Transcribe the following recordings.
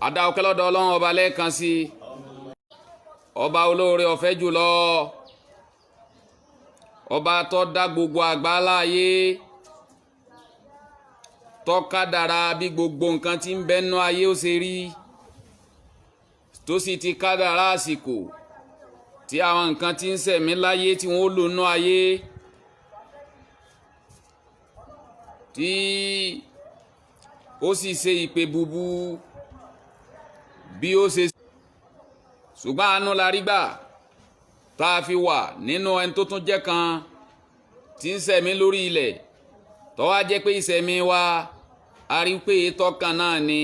Adá ọpẹ́ lọ́dọ̀ Ọlọ́run ọba lẹ́ẹ̀kan sí ọba olóore ọ̀fẹ́ jùlọ ọba tó dá gbogbo àgbáńlá ayé tó kádàrá bí gbogbo nǹkan tí ń bẹ nínú ayé ó ṣe rí tó sì ti kádàrá àsìkò tí àwọn nǹkan tí ń ṣẹ̀mí láyé tí wọ́n lò nínú ayé tí ó sì ṣe ìpè bubu bí ó ṣe ṣùgbọ́n àánú la rí gbà tá a fi wà nínú ẹni tó tún jẹ́ kan tí ń ṣẹ̀mí lórí ilẹ̀ tó wá jẹ́ pé ìṣẹ̀mí wa a rí pé tọ́kàn náà ni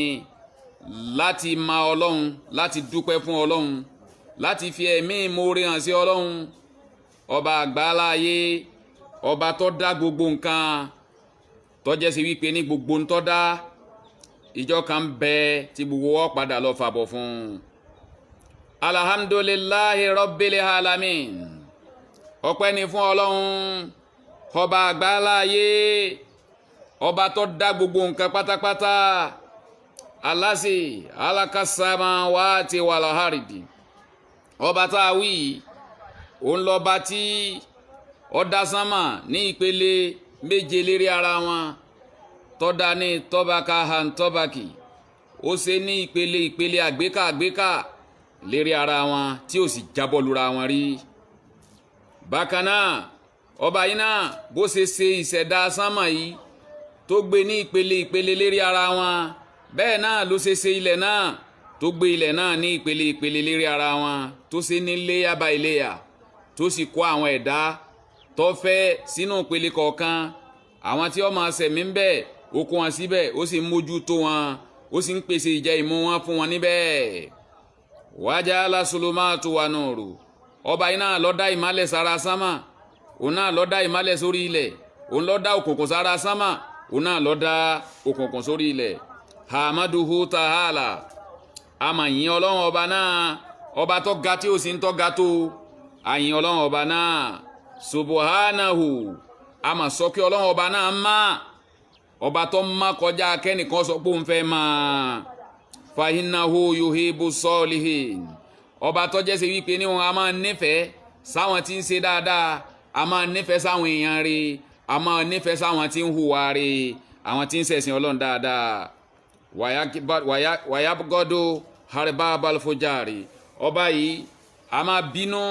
láti ma Ọlọ́run láti dúpẹ́ fún Ọlọ́run láti fi ẹ̀mí ìmoore hàn sí Ọlọ́run ọba àgbáláyé ọba tó dá gbogbo nǹkan tó jẹ́ sí wípé ní gbogbo ń tó dá ìjọ kan bẹ tí gbogbo wa padà lọ fàbọ̀ fún alhamdulillahi rabbil alamin ọpẹ́ ni fún Ọlọ́run ọba àgbáláyé ọba tó dá gbogbo nǹkan pátápátá alasi alakasama wati walaharidi ọba tá a wí òun lọ́ba tí ó dá sánmà ní ìpele méje lérí ara wọn tó dá ní tọ́baka han tọ́baki ó ṣe ní ìpele àgbékà lérí ara wọn tí ó sì jábọ́ lura wọn rí bákan náà ọba yìí náà bó ṣe ìṣẹ̀dá sánmà yìí tó gbé ní ìpele lérí ara wọn bẹ́ẹ̀ náà ló ṣe ilẹ̀ náà tó gbé ilẹ̀ náà ní ìpele lérí ara wọn tó ṣe ní léyà bá iléyà tó sì kó àwọn ẹ̀dá tó fẹ́ sínú ìpele kọ̀ọ̀kan àwọn tí ó máa ṣẹ̀mí ń bẹ ó kó wọn síbẹ̀ ó sì ń mójútó wọn ó sì ń pèsè ìjẹ ìmu wọn fún wọn níbẹ̀ wajala sulumatu wa nuru ọba yìí náà ló dá ìmálẹ̀ sára sánmà òun náà ló dá ìmálẹ̀ sórí ilẹ̀ òun ló dá òkùnkùn sára sánmà òun náà ló dá òkùnkùn sórí ilẹ̀ hamaduhu ta'ala àmàyìn Ọlọ́run ọba náà ọba tó ga tí ó sì ń tó ga tó àyìn Ọlọ́run ọba náà subuhanahu àmà sọ kí Ọlọ́run ọba náà má ọba tó má kọjá kẹ́nìkan sọ pé òun fẹ́ máa fahinahu yuhibu solihin ọba tó jẹ́ sí wípé ní wọn a máa nífẹ̀ẹ́ sáwọn tí ń ṣe dáadáa a máa nífẹ̀ẹ́ sáwọn èèyàn rí a máa nífẹ̀ẹ́ sáwọn tí ń hùwà rí àwọn tí ń ṣẹ̀sìn Ọlọ́run dáadáa wàyábgọ́dọ̀ harbabal fujari ọba yìí a máa bínú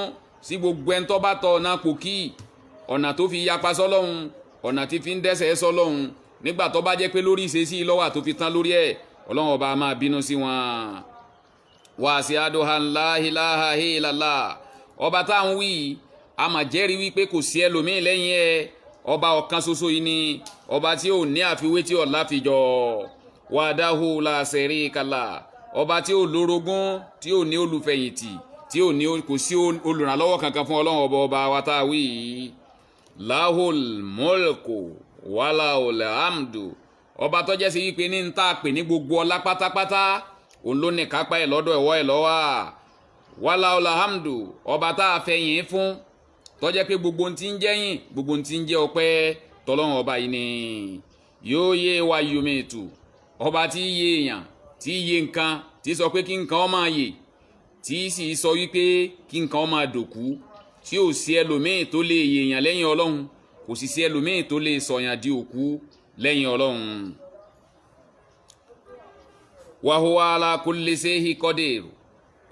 sí gbogbo ẹni tó bá tọ ọ̀nà pòkì ọ̀nà tó fi yapa sọ́lọ́hun ọ̀nà tí fi ń dẹ́ṣẹ̀ sọ́lọ́hun nígbà tó bá jẹ́ pé lórí ìṣesí lọ́wà tó fi tán lórí ẹ̀ Ọlọ́run ọba máa bínú sí wọn wà sí adóhan láhìláhà hìlàlá ọba tá à ń wí a máa jẹ́rìí wípé kò sí ẹlòmíì lẹ́yìn ẹ̀ ọba ọ̀kan ṣoṣo yìí ni ọba tí ò ní àfiwé tí ò láfijọ́ wàdáhù làṣẹrí kàlà ọba tí ò lórogún tí ò ní olùfẹ̀yìntì tí ò ní kò sí olùrànlọ́wọ́ kankan fún Ọlọ́run ọba wa tá a wí lahul mulku walahul hamdu ọba tó jẹ́ sí wípé ní ń tà pè ní gbogbo ọlá pátápátá òun ló ní kápá ẹ̀ lọ́dọ̀ ẹ̀wọ́ ẹ̀ lọ́wọ́ walahul hamdu ọba tá a fẹ̀yìn fún tó jẹ́ pé gbogbo tí ń jẹ́yìn gbogbo tí ń jẹ́ ọpẹ́ tọ́lọ́run ọba yìí ni yóò yé wa yumitu ọba tí yé èèyàn tí yé nǹkan tí sọ pé kí nǹkan ó máa yè tí sì sọ wípé kí nǹkan ó máa dòkú tí ò sí ẹlòmíì tó lè yè èèyàn lẹ́yìn Ọlọ́run kò sì sí ẹlòmíì tó lè sọ̀yàn di òkú lẹ́yìn Ọlọ́run wa huwa ala kulli shay'in qadir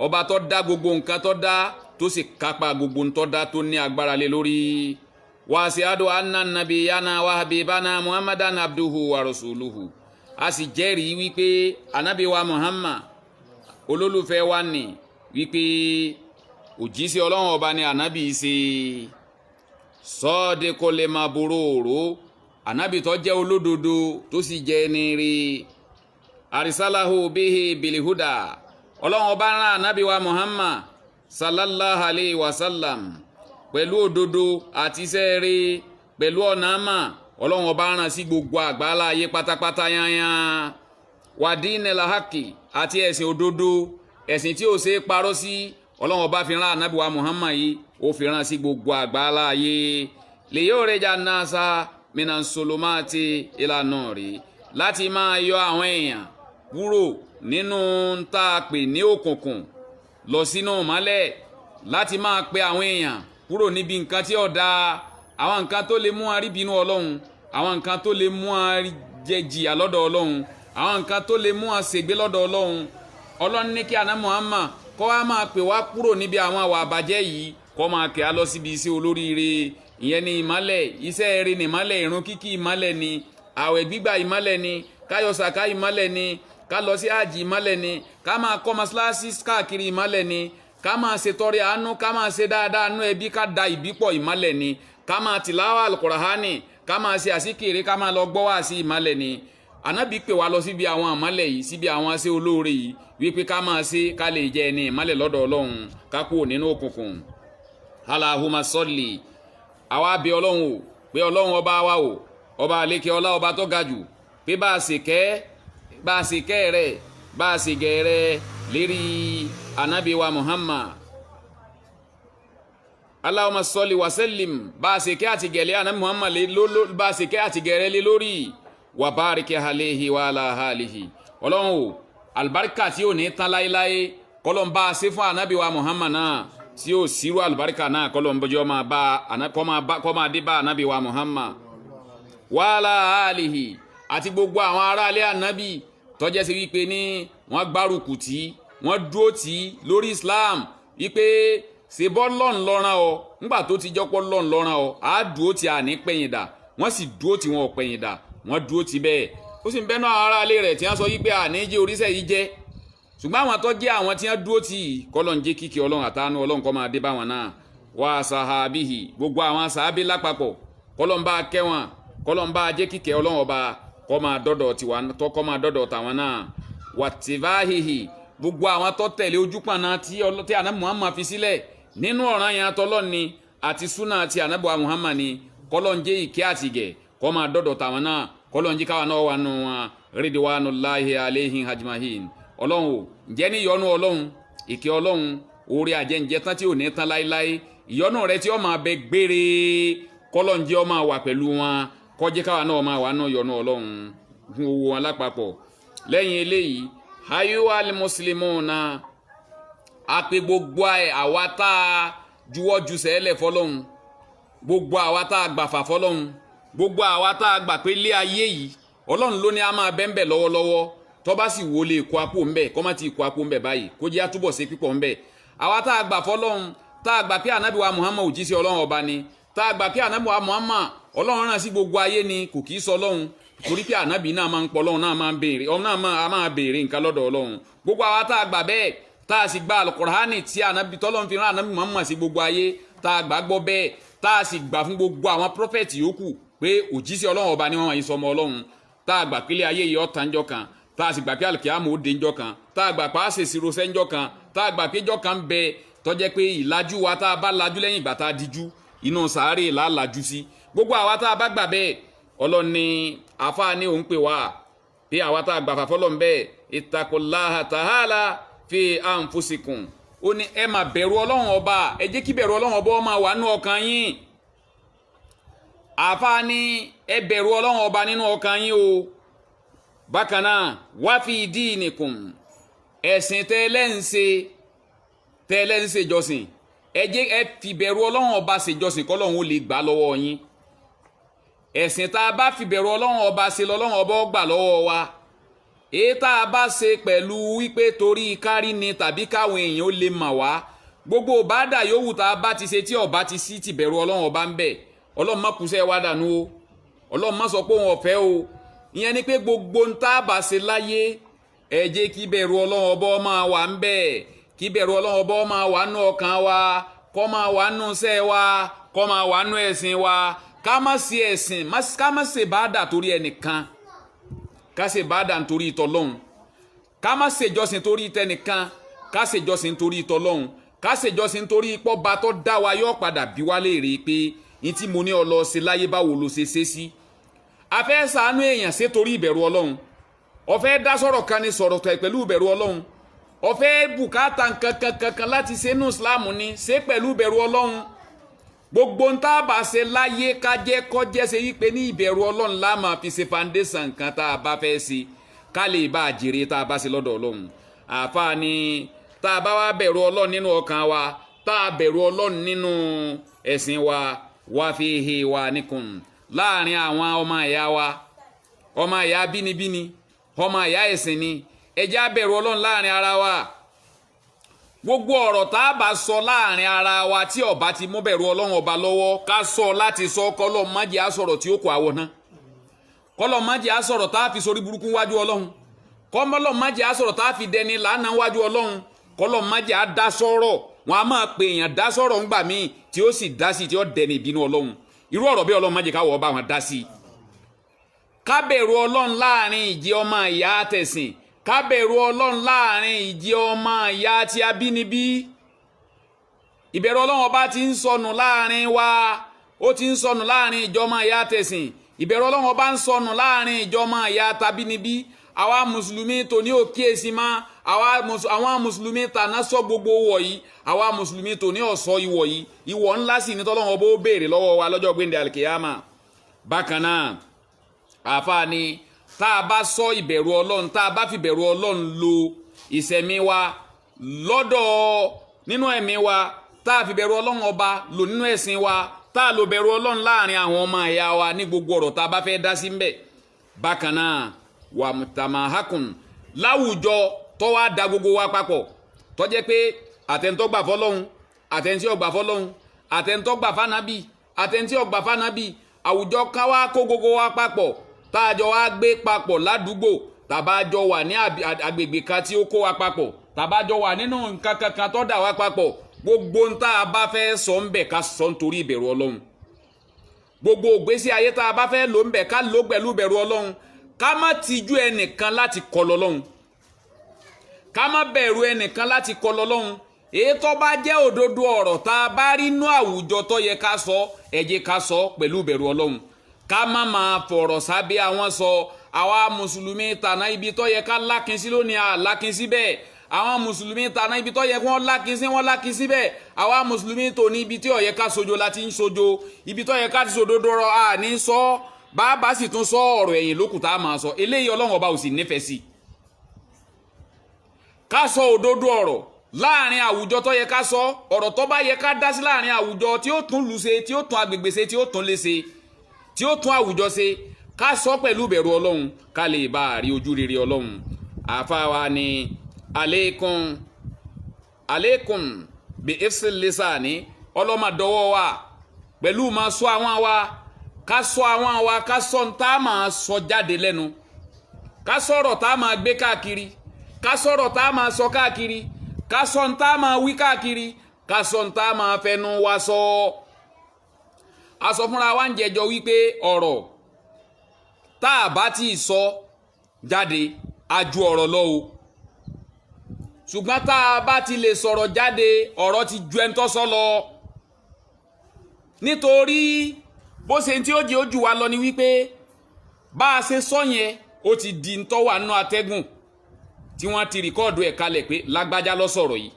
ọba tó dá gbogbo nǹkan tó dá tó sì kápá gbogbo nǹkan tó dá tó ní agbára lé lórí wa ashhadu anna nabiyyana wa habibana muhammadan abduhu wa rasuluhu a sì jẹ́rìí wípé ànábì wa Muhammad olólùfẹ́ wa ní wípé òjíṣẹ́ Ọlọ́run ọba ni ànábì ṣe sọ́ọ́dẹ́kọ́lẹ́ máa boròòró ànábì tó jẹ́ olódodo tó sì jẹ́ ní rí arisalahu bihi bilihuda Ọlọ́run ọba rán ànábì wa Muhammad sallallahu alayhi wa sallam pẹ̀lú òdodo àti iṣẹ́ rí pẹ̀lú ọ̀nà àmà Ọlọ́run ọba rán sí gbogbo àgbálá ayé pátápátá yányán wàdínẹ̀ làhákì àti ẹ̀sìn òdodo ẹ̀sìn tí ó ṣe parọ́ sí Ọlọ́run ọba fi rán ànábì wa Muhammad yìí ó fi rán sí gbogbo àgbálá ayé lè yóò rẹjà náà sá minan solomati ìlànà rí láti máa yọ àwọn èèyàn kúrò nínú tá a pè ní òkùnkùn lọ sínú ìmọ́lẹ̀, láti máa pe àwọn èèyàn kúrò níbi nǹkan tí ó dáa, àwọn nǹkan tó lè mú àríbínú Ọlọ́run, àwọn nǹkan tó lè mú àríjẹjìyà lọ́dọ̀ Ọlọ́run, àwọn nǹkan tó lè mú àṣègbé lọ́dọ̀ Ọlọ́run. Ọlọ́run ní kí àná Muhammad kó wá máa pè wá kúrò níbi àwọn àwà àbàjẹ́ yìí, kó máa kẹ́ á lọ síbi iṣẹ́ olóríire. Ìyẹn ni ìmọ́lẹ̀, iṣẹ́ eré ni ìmọ́lẹ̀, ìrun kíkí ìmọ́lẹ̀ ni, àwẹ̀ gbígbà ìmọ́lẹ̀ ni, ká yọ sàká ìmọ́lẹ̀ ni, ká lọ sí àjì ìmọ́lẹ̀ ni, ká máa kọ́ mọ́sálásí káàkiri ìmọ́lẹ̀ ni, ká máa ṣe tọrẹ àánú, ká máa ṣe dáadáa nú ẹbí, ká da ìbípọ̀ ìmọ́lẹ̀ ni, ká máa tìláwà alukùránì, ká máa ṣe àsíkiri, ká máa lọ gbọ́ wá sí ìmọ́lẹ̀ ni. Ànábì pè wá lọ síbi àwọn ìmọ́lẹ̀ yìí, síbi àwọn ṣe olóore yìí, wípé ká máa ṣe ká lè jẹ ẹni ìmọ́lẹ̀ lọ́dọ̀ Ọlọ́run, ká kúrò nínú òkùnkùn. Allahumma salli, àwa bẹ̀ Ọlọ́run o, pé Ọlọ́run ọba wa o, ọba àlékè ọlá, ọba tó ga jù, pé bá a ṣe kẹ́ rẹ̀, bá a ṣe gẹ̀ rẹ̀ lérí ànábì wa Muhammad. Allahumma salli wa sallim, bá a ṣe kẹ́ àti gẹ̀lẹ́ ànábì Muhammad bá a ṣe kẹ́ àti gẹ̀rẹ́ lé lórí, wa bariki alayhi wa ala alihi. Ọlọ́run o, àlùbáríkà tí ò ní tán láéláé kọ́lọ́n bá a ṣe fún ànábì wa Muhammad náà, tí ó sírú àlùbáríkà náà kọ́lọ́n bọ́jọ́ kọ́ máa dé bá ànábì wa Muhammad wa ala alihi, àti gbogbo àwọn aráalé ànábì tó jẹ́ sí wípé ní wọ́n gbárùkù tí wọ́n dúró tí lórí Islam, wípé ṣe bọ́ lọ́n lọ́rán ọ nígbà tó ti jọ́pọ̀ lọ́n lọ́rán ọ, á dúró tí a ní pẹ̀yìn dà, wọ́n sì dúró tí wọn ò pẹ̀yìn dà, wọ́n dúró tí bẹ́ẹ̀. Ó sì ń bẹ́nu àwọn aráalé rẹ̀ tí wọ́n sọ wípé àníjẹ́ oríṣẹ́ yìí jẹ́, ṣùgbọ́n àwọn tó jẹ́ àwọn tí wọ́n dúró tí kọ́lọ́n jẹ́ kíkì Ọlọ́run àtàánú Ọlọ́run kó máa dé bá wọn náà. Wa sahabihi, gbogbo àwọn sàábé lápapọ̀, kọ́lọ́n bá kẹ́ wọn, kọ́lọ́n bá jẹ́ kíkẹ́ Ọlọ́run ọba kó máa dọ́dọ̀ tiwa tó kó máa dọ́dọ̀ tàwọn náà. Wàtíváhìhì, gbogbo àwọn tó tẹ̀lé ojúpọ̀nà tí ànábì Muhammad fi sílẹ̀ nínú ọ̀ràn yẹn tọ́lọ́run ni àti súnà tí ànábì Muhammad ni, kọ́lọ́n jẹ́ ìkẹ́ àtìgẹ̀ kó máa dọ́dọ̀ tàwọn náà, kọ́lọ́n jẹ́ káwọn náà wà nù wọn ridwanullahi alayhim ajmahin. Ọlọ́run o, ǹjẹ́ ní ìyọ́nú Ọlọ́run, ìkẹ́ Ọlọ́run, orí àjẹǹjẹ tán tí ò ní tán láéláé, ìyọ́nú rẹ tí ó máa bẹ gbére, kọ́lọ́n jẹ́ ó máa wà pẹ̀lú wọn, kó jẹ́ káwọn náà máa wà nù ìyọ́nú Ọlọ́run fún owó wọn lápapọ̀. Lẹ́yìn eléyìí, ayyuhal muslimuna, a pè gbogbo àwa tá a juwọ́ jùsẹ̀ lẹ̀ fọlọ́run, gbogbo àwa tá a gbàfà fọlọ́run, gbogbo àwa tá a gbà pé lé ayé yìí Ọlọ́run ló ní a máa bẹ́ńbẹ̀ lọ́wọ́lọ́wọ́, tó bá sì wo lè kó apó ńbẹ̀, kó má ti kó apó ńbẹ̀ báyìí, kó jẹ́ àtúbọ̀ sí pípọ̀ ńbẹ̀. Àwa tá a gbà fọlọ́run, tá a gbà pé ànábì wa Muhammad òjíṣẹ́ Ọlọ́run ọba ni, tá a gbà pé ànábì wa Muhammad Ọlọ́run rán sí gbogbo ayé ni, kò kì í sọ Ọlọ́run, torí pé ànábì náà máa ń pọ̀ Ọlọ́run náà máa ń béèrè, ọ̀hún náà máa béèrè nǹkan lọ́dọ̀ Ọlọ́run. Gbogbo àwa tá a gbà bẹ́ẹ̀, tá a sì gba alukurani tí ànábì tọ́lọ́run fi rán ànábì Muhammad sí gbogbo ayé, tá a gbàgbọ́ bẹ́ẹ̀, tá a sì gbà fún gbogbo àwọn prọfẹ̀tì yòókù pé òjíṣẹ́ Ọlọ́run ọba ni wọ́n wọ̀nyí sọmọ Ọlọ́run, tá a gbà pé ilé ayé yìí ó tán ńjọ́ kan, tá a sì gbà pé àlùkìyámà ó dé ńjọ́ kan, tá a gbà pé a ṣèṣirò sẹ́ńjọ́ kan, tá a gbà pé ńjọ́ kan bẹ tó jẹ́ pé ìlàjú wa tá a bá lajú lẹ́yìn ìgbà tá a dijú, inú sàárè là á lajú sí. Gbogbo àwa tá a bá gbà bẹ́ẹ̀, Ọlọ́run ní àfáà ní òun pè wá pé àwa tá a gbà fà fọlọ́run bẹ́ẹ̀, ittaqullaha ta'ala fi anfusikum, ó ní ẹ máa bẹ̀rù Ọlọ́run ọba, ẹ jẹ́ kí bẹ̀rù Ọlọ́run ọba ó máa wà nínú ọkàn yín. Àfáà ní ẹ bẹ̀rù Ọlọ́run ọba nínú ọkàn yín o. Bákan náà, wa fi dinikum, ẹ̀sìn tẹ́lẹ̀ ń ṣe jọ́sìn, ẹ jẹ́ ẹ fi bẹ̀rù Ọlọ́run ọba ṣe jọ́sìn k'Ọlọ́run ó lè gbà lọ́wọ́ yín. Ẹ̀sìn tá a bá fi bẹ̀rù Ọlọ́run ọba ṣe lọ́lọ́run ọba ó gbà lọ́wọ́ wa. Èyí tá a bá ṣe pẹ̀lú wípé torí kárí ni tàbí káwọn èèyàn ó lè mà wá, gbogbo ìbádà yòówù tá a bá ti ṣe tí ọba ti sí ti bẹ̀rù Ọlọ́run ọba ń bẹ, Ọlọ́run má kúṣẹ́ wá dànù o, Ọlọ́run má sọ pé òun ọ̀fẹ́ o. Ìyẹn ni pé gbogbo ń tá a bá ṣe láyé, ẹ jẹ́ kí bẹ̀rù Ọlọ́run ọba máa wà ń bẹ, kí bẹ̀rù Ọlọ́run ọba máa wà nú ọkàn wa, kó máa wà nú iṣẹ́ wa, kó máa wà nú ẹ̀sìn wa. Ká má ṣe ẹ̀sìn, ká má ṣe bàdà torí ẹnìkan, ká ṣe bàdà nítorí ìtọ́lọ́hun. Ká má ṣe jọ́sìn torí tẹnìkan, ká ṣe jọ́sìn torí ìtọ́lọ́hun. Ká ṣe jọ́sìn torí pọ́ba tó dá wa yóò padà bí wá léèrè pé ní tí mo ní ọ lọ ṣe láyé báwo ló ṣe ṣe sí. A fẹ́ ṣàánú èèyàn ṣe torí ìbẹ̀rù Ọlọ́run, ó fẹ́ dá sọ̀rọ̀ kan ní sọ̀rọ̀ tẹ̀ pẹ̀lú ìbẹ̀rù Ọlọ́run, ó fẹ́ bùkátà kankan láti ṣe nínú Islam ni ṣe pẹ̀lú ìbẹ̀rù Ọlọ́run. Gbogbo ń tá a bá ṣe láyé ká jẹ́ kó jẹ́ ṣe wípé ní ìbẹ̀rù Ọlọ́run la máa fi ṣe foundation kan tá a bá fẹ́ ṣe. ká lè bá jèrè tá a bá ṣe lọ́dọ̀ Ọlọ́run. Àfáà ni tá a bá wá bẹ̀rù Ọlọ́run nínú ọkàn wa, tá a bẹ̀rù Ọlọ́run nínú ẹ̀sìn wa, wá fi he wa níkùn láàrin àwọn ọmọ ìyá wa, ọmọ ìyá bínibíni, ọmọ ìyá ẹ̀sìn ni, ẹ jẹ́ á bẹ̀rù Ọlọ́run láàrin ara wa. Gbogbo ọ̀rọ̀ tá a bá sọ láàrin ara wa tí ó bá ti mú bẹ̀rù Ọlọ́run ọba lọ́wọ́, ká sọ láti sọ kọ́lọ́ má jẹ́ á sọ̀rọ̀ tí ó kó àwọ̀ náà, kọ́lọ́ má jẹ́ á sọ̀rọ̀ tá a fi sórí burúkú wájú Ọlọ́run, kọ́lọ́ má jẹ́ á sọ̀rọ̀ tá a fi dẹni lánàá wájú Ọlọ́run, kọ́lọ́ má jẹ́ á dá sọ̀rọ̀. Wọn a máa pè èèyàn dá sọ̀rọ̀ ńgbà míì tí ó sì dá sí tí ó dẹni ìbínú Ọlọ́run. Irú ọ̀rọ̀ bí Ọlọ́run má jẹ́ káwọ́ bá wọn dá sí. Ká bẹ̀rù Ọlọ́run láàrin ìjẹ́ ọmọ ìyá tẹ̀sìn, ká bẹ̀rù Ọlọ́run láàrin ìjẹ́ ọmọ ìyá tí abínibí. Ìbẹ̀rù Ọlọ́run ọba ti ń sọnù láàrin wa, ó ti ń sọnù láàrin ìjọ ọmọ ìyá tẹ̀sìn. Ìbẹ̀rù Ọlọ́run ọba ń sọnù láàrin ìjọ ọmọ ìyá tabínibí. Àwa mùsùlùmí tòní ò kíyèsí mọ́, àwọn mùsùlùmí tàná sọ gbogbo wọ̀nyí, àwa mùsùlùmí tòní ọ̀sọ́ ìwọ̀ yìí, ìwọ̀ ńlá sì ní tọ́lọ́run ọba ó béèrè lọ́wọ́ wa lọ́jọ́ gbéǹde àlìkìyámà. Bákan náà àfáà ni tá a bá sọ ìbẹ̀rù Ọlọ́run, tá a bá fi bẹ̀rù Ọlọ́run lo ìṣẹ̀mí wa lọ́dọ̀ nínú ẹ̀mí wa, tá a fi bẹ̀rù Ọlọ́run ọba lò nínú ẹ̀sìn wa, tá a lo bẹ̀rù Ọlọ́run láàrin àwọn ọmọ ẹ̀yà wa ní gbogbo ọ̀rọ̀ tá a bá fẹ́ dá sí ń bẹ̀. Bákan náà wà mùtàmáhàkùn láwùjọ tó wá da gbogbo wa papọ̀, tó jẹ́ pé àtẹ̀ntọ́ gbà fọ́lọ́hun, àtẹ̀ntí ọgbà fọ́lọ́hun, àtẹ̀ntọ́ gbà fánábì, àtẹ̀ntí ọgbà fánábì, àwùjọ ká wá kó gbogbo wa papọ̀, tá a jọ wá gbé papọ̀ ládùúgbò, tàbá jọ wà ní agbègbè kan tí ó kó wa papọ̀, tàbá jọ wà nínú nǹkan kankan tó dà wá papọ̀, gbogbo ń tá a bá fẹ́ sọ ń bẹ̀ ká sọ nítorí ìbẹ̀rù Ọlọ́run. Gbogbo ògbésí ayé tá a bá fẹ́ lò ń bẹ̀ ká lò pẹ̀lú ìbẹ̀rù Ọlọ́run. Ká má tijú ẹnìkan láti kọlọ Ọlọ́run, ká má bẹ̀rù ẹnìkan láti kọlọ Ọlọ́run. Èyí tó bá jẹ́ òdodo ọ̀rọ̀ tá a bá rí inú àwùjọ tó yẹ ká sọ, ẹ jẹ́ ká sọ pẹ̀lú ìbẹ̀rù Ọlọ́run. Ká má máa fọ̀rọ̀ sábẹ́ àwọn sọ. Àwa mùsùlùmí tàná ibi tó yẹ ká lákin sí lónìí à lákin sí bẹ́ẹ̀. Àwọn mùsùlùmí tàná ibi tó yẹ kí wọ́n lákin sí wọ́n lákin sí bẹ́ẹ̀. Àwa mùsùlùmí tòní ibi tí ó yẹ ká sojo láti ń sojo, ibi tó yẹ ká ti sòdodo ọ̀rọ̀ à ní sọ. Bàbá sì tún sọ ọ̀rọ̀ ẹ̀yìn lókùn tá a máa sọ, eléyìí Ọlọ́run ọba ò sì nífẹ̀ẹ́ sí. Ká sọ òdodo ọ̀rọ̀ láàrin àwùjọ tó yẹ ká sọ, ọ̀rọ̀ tó bá yẹ ká dá sí láàrin àwùjọ tí ó tún lù ṣe, tí ó tún agbègbè ṣe, tí ó tún lé ṣe, tí ó tún àwùjọ ṣe, ká sọ pẹ̀lú ìbẹ̀rù Ọlọ́run ká lè bá rí ojú rere Ọlọ́run. Àfáà wa ni aleikum bi ifsil lisani, ọlọ́mọdọ́wọ́ wa pẹ̀lú máa sọ àwọn wa, ká sọ àwọn wa, ká sọ ń tá a máa sọ jáde lẹ́nu, ká sọ̀rọ̀ tá a máa gbé káàkiri, ká sọ̀rọ̀ tá a máa sọ káàkiri, ká sọ ń tá a máa wí káàkiri, ká sọ ń tá a máa fẹnu wa sọ. A sọ fúnra wa ń jẹjọ wípé ọ̀rọ̀ tá a bá tí ì sọ jáde a ju ọ̀rọ̀ lọ o, ṣùgbọ́n tá a bá ti lè sọ̀rọ̀ jáde ọ̀rọ̀ ti ju ẹni tó sọ lọ. Nítorí bó ṣe tí ó jẹ́ ojú wa lọ ni wípé bá a ṣe sọ yẹn ó ti di ń tọ́wà nínú atẹ́gùn tí wọ́n ti rìkọ́ọ̀dù ẹ̀ kalẹ̀ pé lágbájá ló sọ̀rọ̀ yìí,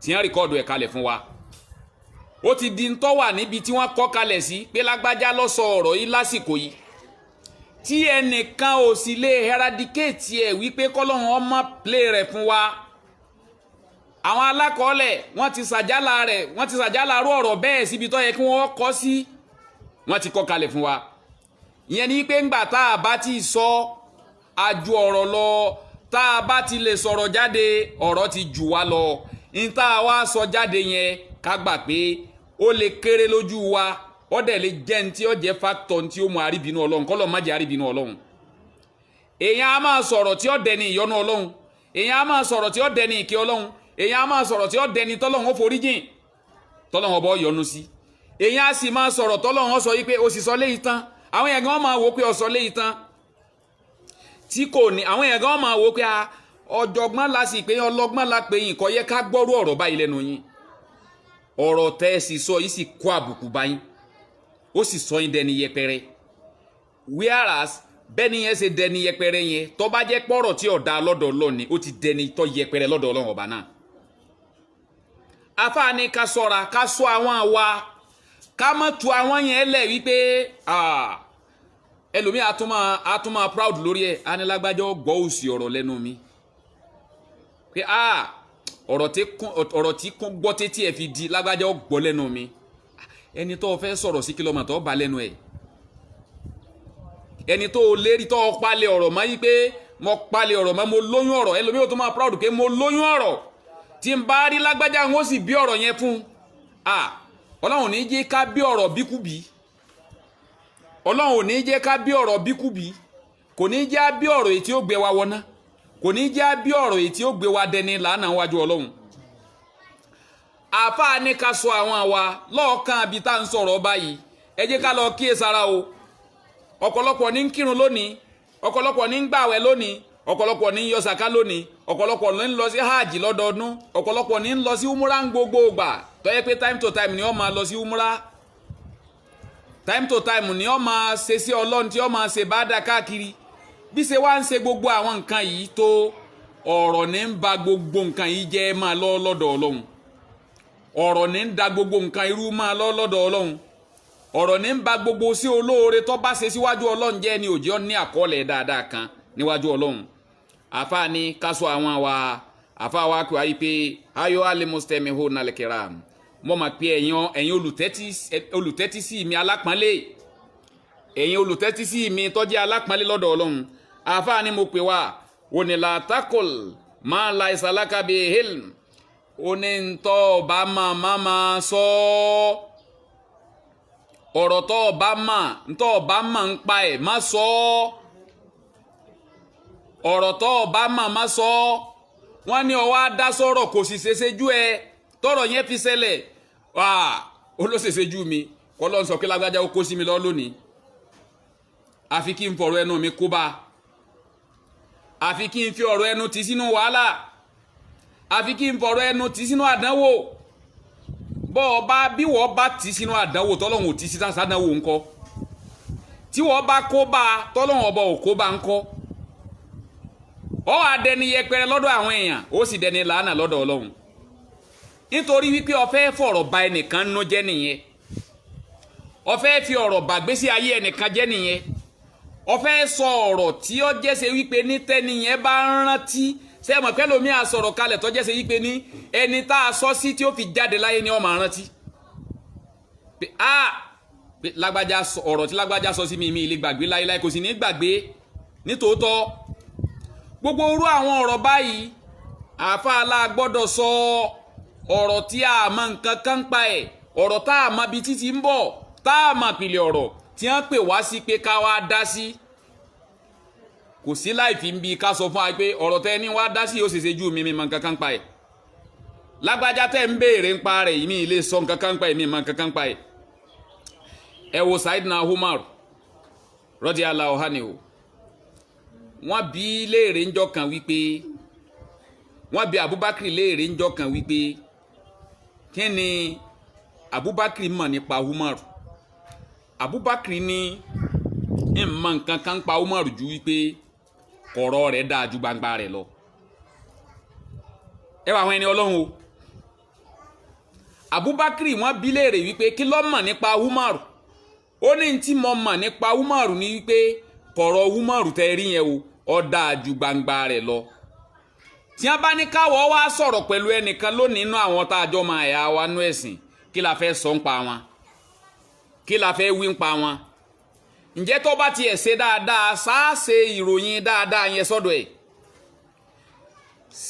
tí wọ́n rìkọ́ọ̀dù ẹ̀ kalẹ̀ fún wa. Ó ti di ń tọ́wà níbi tí wọ́n kọ́ kalẹ̀ sí pé lágbájá ló sọ ọ̀rọ̀ yìí lásìkò yìí, tí ẹnìkan ò sì lè eradicate ẹ̀ wípé kọ́lọ́hún ọmọ play rẹ̀ fún wa. Àwọn alákọ̀ọ́lẹ̀ wọ́n ti ṣàjálà rẹ̀, wọ́n ti ṣàjálà rú ọ̀rọ̀ bẹ́ẹ̀ síbi tó yẹ kí wọ́n kọ́ sí, wọ́n ti kọ́ kalẹ̀ fún wa. Ìyẹn ni pé ńgbà tá a bá ti sọ àjù ọ̀rọ̀ lọ, tá a bá ti lè sọ̀rọ̀ jáde ọ̀rọ̀ ti jù wá lọ. Ní tá a wá sọ jáde yẹn ká gbà pé ó lè kéré lójú wa, ó dẹ̀ lè jẹ́ ní tí ó jẹ́ fáktọ̀ tí ó mú àríbínú Ọlọ́run, kọ́lọ́ má jẹ́ àríbínú Ọlọ́run. Èèyàn á máa sọ̀rọ̀ tí ó dẹni ìyọ́nú Ọlọ́run, èèyàn á máa sọ̀rọ̀ tí ó dẹni ìkẹ́ Ọlọ́run, èèyàn á máa sọ̀rọ̀ tí ó dẹni tọ́lọ́run ó foríjìn, tọ́lọ́run ọba yọ́nú sí. Èèyàn á sì máa sọ̀rọ̀ tọ́lọ́run ó sọ yí pé ó sì sọ léyìí tán, àwọn èèyàn gan máa wò pé ó sọ léyìí tán tí kò ní, àwọn èèyàn gan máa wò pé ọ̀jọ̀gbọ́n la sì pé ọlọ́gbọ́n la pé yín, kò yẹ ká gbọ́rú ọ̀rọ̀ báyìí lẹ́nu yín. Ọ̀rọ̀ tẹ́ ẹ sì sọ yìí sì kó àbùkù báyìí, ó sì sọ yín dẹni yẹpẹrẹ. Whereas bẹ́ẹ̀ ni yẹn ṣe dẹni yẹpẹrẹ yẹn, tó bá jẹ́ pọ̀rọ̀ tí ọ̀dà lọ́dọ̀ Ọlọ́run ni ó ti dẹni tó yẹpẹrẹ lọ́dọ̀ Ọlọ́run ọba náà. Àfáà ní ká ṣọ́ra, ká sọ àwọn àwa, ká má tu àwọn yẹn lẹ̀ wípé ẹlòmí àtúmọ̀ proud lórí ẹ̀ anilágbájọ́ gbọ́ òsì ọ̀rọ̀ lẹ́nu mi pé ọ̀rọ̀ tí kún gbọ́ tétí ẹ̀ fi di lágbájọ́ gbọ́ lẹ́nu mi ẹni tó fẹ́ sọ̀rọ̀ sí kìlómítà bá lẹ́nu ẹ̀ ẹni tó lérí tó palẹ̀ ọ̀rọ̀ mọ́ yí pé mo palẹ̀ ọ̀rọ̀ mọ́ mo lóyún ọ̀rọ̀ ẹlòmí ò tó máa proud pé mo lóyún ọ̀rọ̀ tí n bá rí lágbájá ń ó sì bí ọ̀rọ̀ yẹn fún ọlọ́run ní jẹ́ ká bí ọ̀rọ̀ bíkúbí ọlọ́run ò ní jẹ́ ká bí ọ̀rọ̀ bíkúbí kò ní jẹ́ bí ọ̀rọ̀ èyí tí ó gbé wa wọná kò ní jẹ́ bí ọ̀rọ̀ èyí tí ó gbé wa dẹni làánà wájú ọlọ́run àfáà ní ká sọ àwọn àwa lọ́ọ̀kan àbí tá à ń sọ̀rọ̀ báyìí ẹ jẹ́ ká lọ kíyèsára o ọ̀pọ̀lọpọ̀ ní ń kírun lónìí ọ̀pọ̀lọpọ̀ ní ń gbààwẹ̀ lónìí ọ̀pọ̀lọpọ̀ ní ń yọ sàká lónìí ọ̀pọ̀lọpọ̀ ní ń lọ sí hajj lọ́dọọdún ọ̀pọ̀lọpọ̀ ní ń lọ sí umura ń gbogbo ìgbà tó yẹ pé time to time ni ó máa lọ sí umura time to time ni ó máa ṣe sí ọlọ́run tí ó máa ṣe bá dà káàkiri bí ṣe wá ń ṣe gbogbo àwọn nǹkan yìí tó ọ̀rọ̀ ní ń ba gbogbo nǹkan yìí jẹ́ máa lọ lọ́dọ̀ ọlọ́run ọ̀rọ̀ ní ń da gbogbo nǹkan irú máa lọ lọ́dọ̀ ọlọ́run ọ̀rọ̀ ní ń ba gbogbo sí olóore tó bá ṣe síwájú ọlọ́run jẹ́ ni òjò ní àkọọ́lẹ̀ dáadáa kan níwájú ọlọ́run àfáà ní kásọ àwọn wa àfáà wa kí wá yí pé ayọ́ alimusitẹ́mi hó nàlẹ́kẹ̀rà mo mà pé ẹ̀yin olùtẹ́tí sí mi alápọ̀nlé ẹ̀yin olùtẹ́tí sí mi tó jẹ́ alápọ̀nlé lọ́dọ̀ ọlọ́run àfáà ní mo pè wá onílà takol máa la ìsàlákà bíi hilm onítọ́ ọba máa sọ ọ̀rọ̀ tó ọba máa ń pa ẹ̀ má sọ ọ̀rọ̀ tó ọba má sọ wọ́n ní ọwọ́ á dá sọ̀rọ̀ kò sì ṣeṣejú ẹ tọ̀rọ̀ yẹn fi ṣẹlẹ̀ olóṣèṣejú mi kọ́lọ́ ń sọ pé lágbájá ó kó sí mi lọ lónìí àfi kí n fọ̀rọ̀ ẹnu mi kó bá àfi kí n fi ọ̀rọ̀ ẹnu tì sínú wàhálà àfi kí n fọ̀rọ̀ ẹnu tì sínú àdánwò bí wọ́n bá tì sínú àdánwò tọ́lọ́hun ò tì sí sádánwò ńkọ́ tí wọ́n bá kó bá tọ́lọ́hun ọba ò kó bá ńkọ́ ó wá dẹni yẹpẹrẹ lọ́dọ̀ àwọn èèyàn ó sì dẹni làánà lọ́dọ̀ ọlọ́run nítorí wípé ó fẹ́ fọ̀rọ̀ ba ẹnìkan nú jẹ́ nìyẹn ó fẹ́ fi ọ̀rọ̀ bàgbésí ayé ẹnìkan jẹ́ nìyẹn ó fẹ́ sọ ọ̀rọ̀ tí ó jẹ́sẹ̀ wípé ní tẹ́niyẹn bá ń rántí sẹ́mọ̀ pẹ́ lómi àsọ̀rọ̀ kalẹ̀ tó jẹ́sẹ̀ wípé ní ẹni tá a sọ sí tí ó fi jáde láyé ni ó máa rántí pé lágbájá ọ̀rọ̀ tí lágbájá sọ sí mi ilé gbàgbé láyéláyé kò sì ní gbàgbé nítòótọ́ gbogbo orú àwọn ọ̀rọ̀ báyìí àfáàlà gbọ́dọ̀ sọ ọ̀rọ̀ tí a mọ nǹkan kan pa ẹ̀ ọ̀rọ̀ tá a mọ bí títí ń bọ̀ tá a mọ pìlẹ̀ ọ̀rọ̀ tí wọ́n pè wá sí pé ká wá dá sí kò sí láì fi ń bi ká sọ fún wa pé ọ̀rọ̀ tẹ́ ní wá dá sí yóò ṣèṣe ju mi mọ nǹkan kan pa ẹ̀ lágbájá tẹ́ ń béèrè ń pa rẹ̀ yìí mi lè sọ nǹkan kan pa ẹ̀ mi mọ nǹkan kan pa ẹ̀ ẹ wo Saidina Umar radiyallahu anhu wọ́n bi léèrè ńjọ́ kan wípé wọ́n bi Abubakar léèrè ńjọ́ kan wípé kí ni Abubakar mọ̀ nípa Umar Abubakar ní ìmọ̀ nǹkan kan pa Umar ju wípé kọ̀rọ̀ rẹ̀ dáa ju gbangba rẹ̀ lọ ẹ wà àwọn ẹni ọlọ́run o Abubakar wọ́n bi léèrè wípé kí ló mọ̀ nípa Umar ó ní tí mo mọ̀ nípa Umar ní wípé kọ̀rọ̀ Umar tẹ́ rí yẹn o ó dáa ju gbangba rẹ̀ lọ tí wọ́n bá ní káwọ́ wá sọ̀rọ̀ pẹ̀lú ẹnìkan lónìí inú àwọn tá a jọ máa yà wá nú ẹ̀sìn kí la fẹ́ sọ ń pa wọn kí la fẹ́ wí ń pa wọn ǹjẹ́ tó bá tiẹ̀ ṣe dáadáa sáàṣe ìròyìn dáadáa yẹn sọ́dọ̀ ẹ̀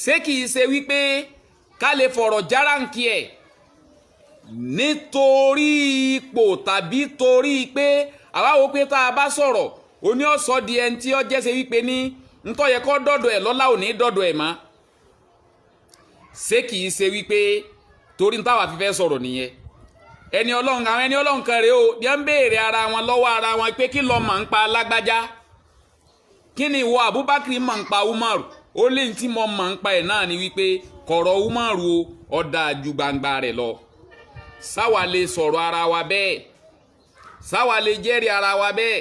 ṣé kìí ṣe wípé ká lè fọ̀rọ̀ járáǹkì ẹ̀ nítorí ipò tàbí torí pé àwa wò pé tá a bá sọ̀rọ̀ oní ọ̀sọ́ di ẹni tí ó jẹ́ ṣe wípé ní ntọ́ yẹ kọ́ dọ́dọ̀ ẹ̀ lọ́lá ò ní dọ́dọ̀ ẹ̀ mọ́ ṣé kìí ṣe wípé torí ń táwa fífẹ́ sọ̀rọ̀ nìyẹn ẹni ọlọ́run àwọn ẹni ọlọ́run kan rèé o yẹn ń béèrè ara wọn lọ́wọ́ ara wọn pé kí ló mọ̀ ń pa lágbájá kí ni ìwọ Abubakar mọ̀ ń pa Umaru ó lé ní tí mo mọ̀ ń pa ẹ̀ náà ni wípé kọ̀rọ̀ Umaru ó dáa ju gbangba rẹ̀ lọ sáwa lè sọ̀rọ̀ ara wa bẹ́ẹ̀ sáwa lè jẹ́rìí ara wa bẹ́ẹ̀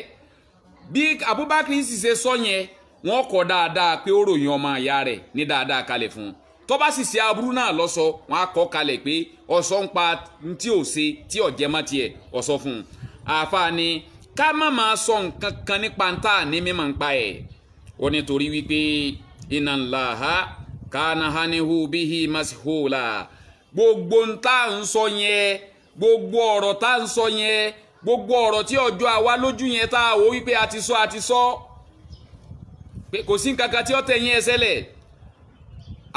bí Abubakar sì ṣe sọ yẹn wọ́n kọ́ dáadáa pé ó ròyìn ọmọ ìyá rẹ̀ ní dáadáa kalẹ̀ fún un tó bá sì ṣe aburú náà lọ́sọ wọ́n á kọ́ kalẹ̀ pé ọ̀sọ́ ń pa tí ò ṣe tí ọ̀jẹ̀ má tiẹ̀ ọ̀sọ́ fún un àáfàá ni ká má máa sọ nǹkan kan nípa ntá ní mímọ̀ nípa ẹ̀ ó nítorí wípé inna Allaha kana hanihu bihi mashula gbogbo ntá ń sọ yẹn gbogbo ọ̀rọ̀ tá ń sọ yẹn gbogbo ọ̀rọ̀ tí ọjọ́ àwa lójú yẹn tá a wò wípé a ti sọ pé kò sí nǹkan kan tí ó tẹ̀yìn ẹsẹ̀ lẹ̀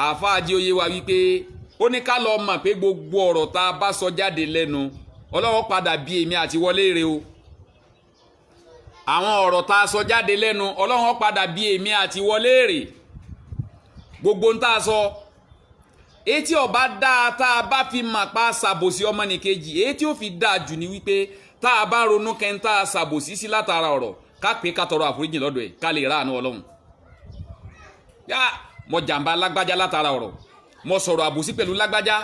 àfáàjì oyè wa wípé ó ní ká lọ mọ̀ pé gbogbo ọ̀rọ̀ tá a bá sọ jáde lẹ́nu Ọlọ́run padà bí èmi àti wọlé rè o àwọn ọ̀rọ̀ tá a sọ jáde lẹ́nu Ọlọ́run padà bí èmi àti wọlé rè gbogbo ń tá a sọ etí ọba dáa tá a bá fi mà pa ṣàbòsí ọmọnìkejì etí ó fi dáa jù ní wípé tá a bá ronú kẹ́ńtà ṣàbòsí sí látara ọ̀rọ̀ ká pé ká tọrọ àforíjì lọ́dọ̀ ẹ̀ ká lè ráàánú Ọlọ́run yá mo jàǹbá lágbájá látara ọ̀rọ̀ mo sọ̀rọ̀ àbòsí pẹ̀lú lágbájá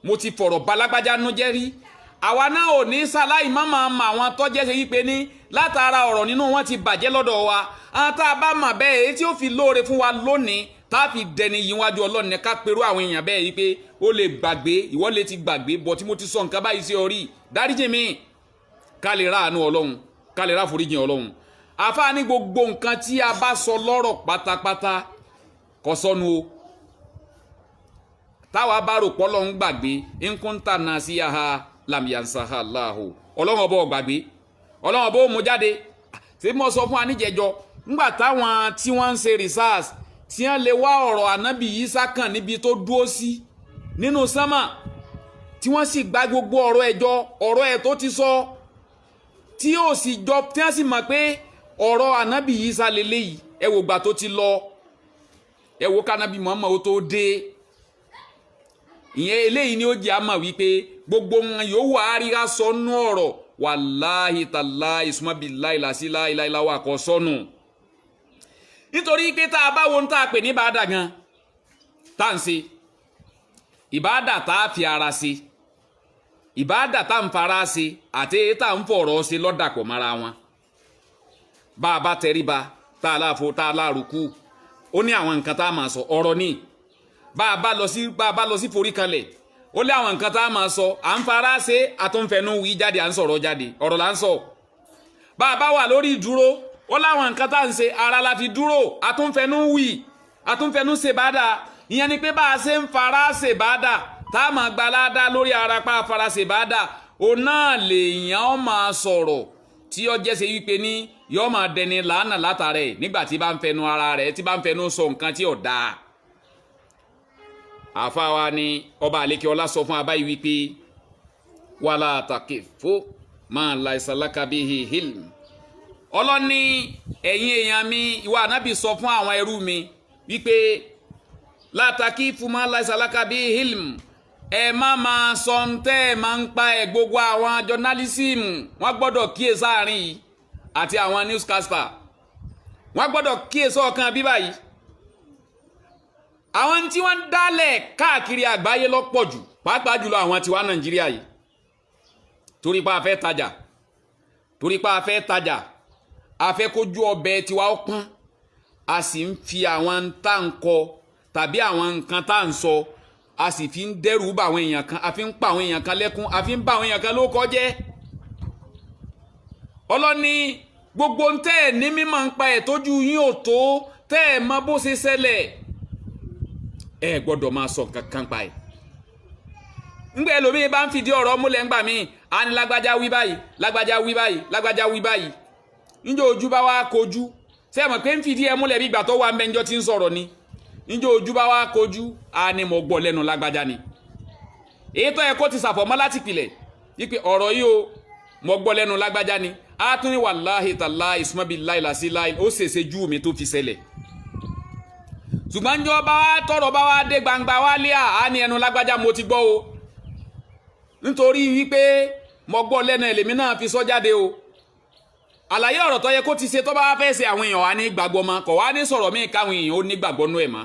mo ti fọ̀rọ̀ bá lágbájá nú jẹ́ rí àwa náà ò ní sáláì má máa mọ àwọn tọ́jẹ́ ṣe wípé ní látara ọ̀rọ̀ nínú wọn ti bàjẹ́ lọ́dọ̀ wa àwọn tá a bá mà bẹ́ẹ̀ etí ó fi lóore fún wa lónìí tá a fi dẹni yíwájú Ọlọ́run ní ká perú àwọn èèyàn bẹ́ẹ̀ yìí pé ó lè gbàgbé ìwọ lè ti gbàgbé bọ̀ tí mo ti sọ nǹkan báyìí sí orí dáríjì mi ká lè ráàánú Ọlọ́run ká lè ráforíjì Ọlọ́run àfáà ní gbogbo nǹkan tí a bá sọ lọ́rọ̀ pátápátá kò sọnù o táwa bá rò pọ́ lọ́hún gbàgbé nkúntà náà sí aha lamiyansaha Allahu Ọlọ́run ọba gbàgbé Ọlọ́run ọba ó mú jáde ṣé mo sọ fún aníjẹjọ ńgbà táwọn tí wọ́n ń ṣe research tí wọ́n lè wá ọ̀rọ̀ ànábì Ìsá kàn níbi tó dúró sí nínú sánmà tí wọ́n sì gba gbogbo ọ̀rọ̀ ẹ̀jọ ọ̀rọ̀ ẹ̀ tó ti sọ tí yóò sì jọ tí wọ́n sì mọ̀ pé ọ̀rọ̀ ànábì Ìsá lélẹ́yìí ẹ wò gbà tó ti lọ ẹ wò kánábì Muhammad ó tó dé ìyẹn eléyìí ni ó jẹ́ àmà wípé gbogbo wọn yóò wà á rí ká sọnù ọ̀rọ̀ wàláhì tàláhì ìsúnmọ́bìláì làsílá ìlàìláwà kọ sọnù nítorí pé tá a bá wo ń tá a pè ní ìbáàdà gan tá ń ṣe ìbáàdà tá a fi ara ṣe ìbáàdà tá ń fara ṣe àti tá ń fọ̀rọ̀ ṣe lọ́dàpọ̀ mọ́ra wọn bá a bá tẹríba tá a láàfo tá a láàrúkú ó ní àwọn nǹkan tá a máa sọ ọ̀rọ̀ ní bá a bá lọ sí forí kanlẹ̀ ó lé àwọn nǹkan tá a máa sọ à ń fara ṣe àtúnfẹ̀nú wí jáde à ń sọ̀rọ̀ jáde ọ̀rọ̀ là ń sọ bá a bá wà lórí ìdúró ó láwọn nǹkan tá à ń ṣe ara la fi dúró àtúnfẹ̀nú wí àtúnfẹ̀nú ṣe bàdà ìyẹn ni pé bá a ṣe ń fara ṣe bàdà tá a máa gbalada lórí ara pa fara ṣe bàdà òun náà lèèyàn máa sọ̀rọ̀ tí ó jẹ́ ṣe wípé ní yóò máa dẹni làánà látara ẹ̀ nígbà tí bá ń fẹnu ara rẹ̀ tí bá ń fẹnu sọ nǹkan tí ò dáa àfáà wa ni ọba àlékè ọlá sọ fún abáyé wípé wàlá takifu máa laysa laka bihi hilm ọlọ́ni ẹ̀yin èèyàn mi ìwà ànábì sọ fún àwọn ẹrú mi wípé la takifu máa laysa laka bihi hilm ẹ má máa sọ ń tẹ́ ẹ máa ń pa ẹ̀ gbogbo àwọn journalism wọ́n gbọ́dọ̀ kíyè sáàrin yìí àti àwọn newscaster wọ́n gbọ́dọ̀ kíyè sọ́ọ̀kan bíbá yìí àwọn tí wọ́n dálẹ̀ káàkiri àgbáyé lọ́pọ̀ jù pàápàá jùlọ àwọn tiwa Nàìjíríà yìí torí pa afẹ́ tajà afẹ́ kójú ọbẹ̀ tiwa ó pọ́n a sì ń fi àwọn tá ń kọ tàbí àwọn nǹkan tá ń sọ a sì fi ń dẹ́rù bá àwọn èèyàn kan a fi ń pa àwọn èèyàn kan lẹ́kún a fi ń bá àwọn èèyàn kan ló kọjẹ́ ọlọ́ni gbogbo ń tẹ́ ẹ̀ ní mímọ̀ ń pa ẹ̀ tójú yín ò tó tẹ́ ẹ̀ mọ bó ṣe ṣẹlẹ̀ ẹ gbọ́dọ̀ máa sọ nǹkan kan pa ẹ̀ ńgbẹ́ ẹlòmíín bá ń fìdí ọ̀rọ̀ múlẹ̀ ńgbà míì á ní lágbájá wí báyìí lágbájá wí báyìí lágbájá wí báyìí níjọ́ ojú bá wá kojú ṣé ẹ mọ̀ pé ń fìdí ẹ múlẹ̀ bí ìgbà tó wà ń bẹ ńjọ́ tí ń sọ̀rọ̀ ni níjọ́ ojú bá wá kojú á ní mo gbọ́ lẹ́nu lágbájá ni èyí tó yẹ kó ti ṣàfọ̀mọ́ láti pilẹ̀ wípé ọ̀rọ̀ yìí o mo gbọ́ lẹ́nu lágbájá ni á tún ní wàláhì tàláhì ìsúnmọ́bìláì làsíláì ó ṣèṣe jú mi tó fi ṣẹlẹ̀ ṣùgbọ́n jọ bá wá tọrọ bá wá dé gbangba wá lé à ní ẹnu lágbájá mo ti gbọ́ o nítorí wípé mo gbọ́ lẹ́nu ẹlẹ́mí náà fi sọ jáde o àlàyé ọ̀rọ̀ tó yẹ kó ti ṣe tó bá wá fẹ́ ṣe àwọn èèyàn wá ní gbàgbọ́ mọ́ kọ̀ wá ní sọ̀rọ̀ míì káwọn èèyàn ó ní gbàgbọ́ nú ẹ̀ mọ́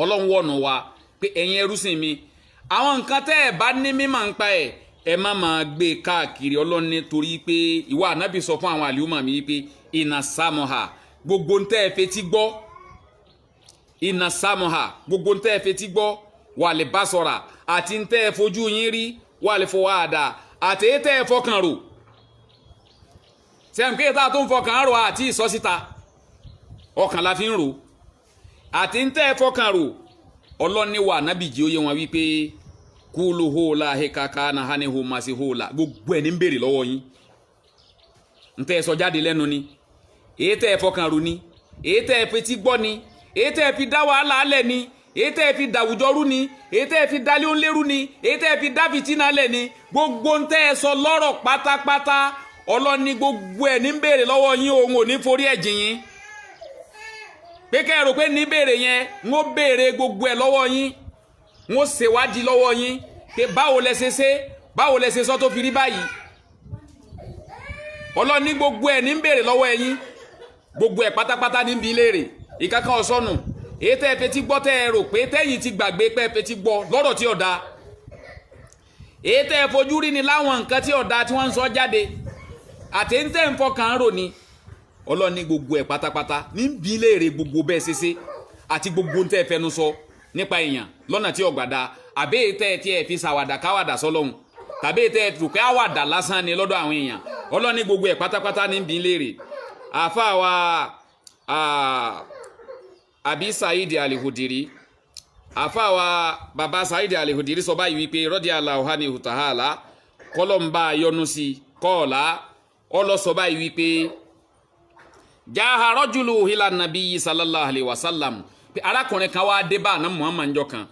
Ọlọ́run wọ̀nù wa pé ẹ̀yin ẹrúsìn mi àwọn nǹkan tẹ́ ẹ̀ bá ní mímọ̀ ń pa ẹ má máa gbé káàkiri Ọlọ́run nítorí pé ìwà ànábì sọ fún àwọn àlùmọ̀ mi pé iná sámọ̀hà gbogbo ń tẹ́ ẹ fetí gbọ́ iná sámọ̀hà gbogbo ń tẹ́ ẹ fetí gbọ́ wà lè bá sọ̀rà àti ń tẹ́ ẹ fojú yín rí wà lè fọwọ́ àdá àti tẹ́ ẹ fọkàn rò sẹ́ǹkẹ́ tá tó ń fọkàn rò àti ìsọ́síta ọkàn la fi ń rò àti ń tẹ́ fọkàn rò ọlọ́ni wà nábìjì ó yẹ wọn wípé kúlù hóòlà hekaka na hane homasi hóòlà gbogbo ẹ̀ ní ń béèrè lọ́wọ́ yín ń tẹ́ sọ jáde lẹ́nu ni èyí tẹ́ fọkàn rò ni èyí tẹ́ fetí gbọ́ ni èyí tẹ́ fi dá wàhálà alẹ́ ni èyí tẹ́ fi dàwùjọ rú ni èyí tẹ́ fi dálé ó ń lérú ni èyí tẹ́ fi dá fìtínà lẹ̀ ni gbogbo ń tẹ́ sọ lọ́rọ̀ pátápátá ọlọ́ni gbogbo ẹ̀ ní ń béèrè lọ́wọ́ yín òun ò ní forí ẹ̀ jìn yín pé kẹ́ ẹ rò pé ní béèrè yẹn ń ó béèrè gbogbo ẹ̀ lọ́wọ́ yín ń ó ṣèwádìí lọ́wọ́ yín pé báwo lẹ ṣe ṣe báwo lẹ ṣe sọ tó fi rí báyìí ọlọ́ni gbogbo ẹ̀ ní ń béèrè lọ́wọ́ ẹ̀yin gbogbo ẹ̀ pátápátá ní bí léèrè ìkankan ọ̀sọ́nù èyí tẹ́ ẹ fetí gbọ́ tẹ́ ẹ rò pé tẹ́yìn ti gbàgbé pé ẹ fetí gbọ́ lọ́rọ̀ tí ọ̀dà èyí tẹ́ ẹ fojú rí ni láwọn nǹkan tí ọ̀dà tí wọ́n ń sọ jáde àtẹ̀ǹtẹ̀ ń fọkàn rò ni ọlọ́ni gbogbo ẹ̀ pátápátá ní bí léèrè gbogbo bẹ́ẹ̀ ṣe ṣe àti gbogbo ń tẹ́ ẹ fẹnu sọ nípa èèyàn lọ́nà tí ọ̀gbàdà àbẹ́ èyí tẹ́ ẹ tí ẹ fi ṣàwàdà káwàdà sọ́lọ́hun tàbí èyí tẹ́ ẹ rò pé àwàdà lásán ni lọ́dọ̀ àwọn èèyàn ọlọ́ni gbogbo ẹ̀ pátápátá ní bí léèrè àfáà wa àbí Saidi Al-Khudiri àfáà wa bàbá Saidi Al-Khudiri sọ báyìí wípé radiyallahu anhu ta'ala kọlọ́mbà yọ́nú sí kọ́ọ̀lá ọlọ́sọ báyìí wípé jaha rajulu ila nabiyyi sallallahu alayhi wa sallam pé arákùnrin kan wá dé bá àná Muhammad njọ́ kan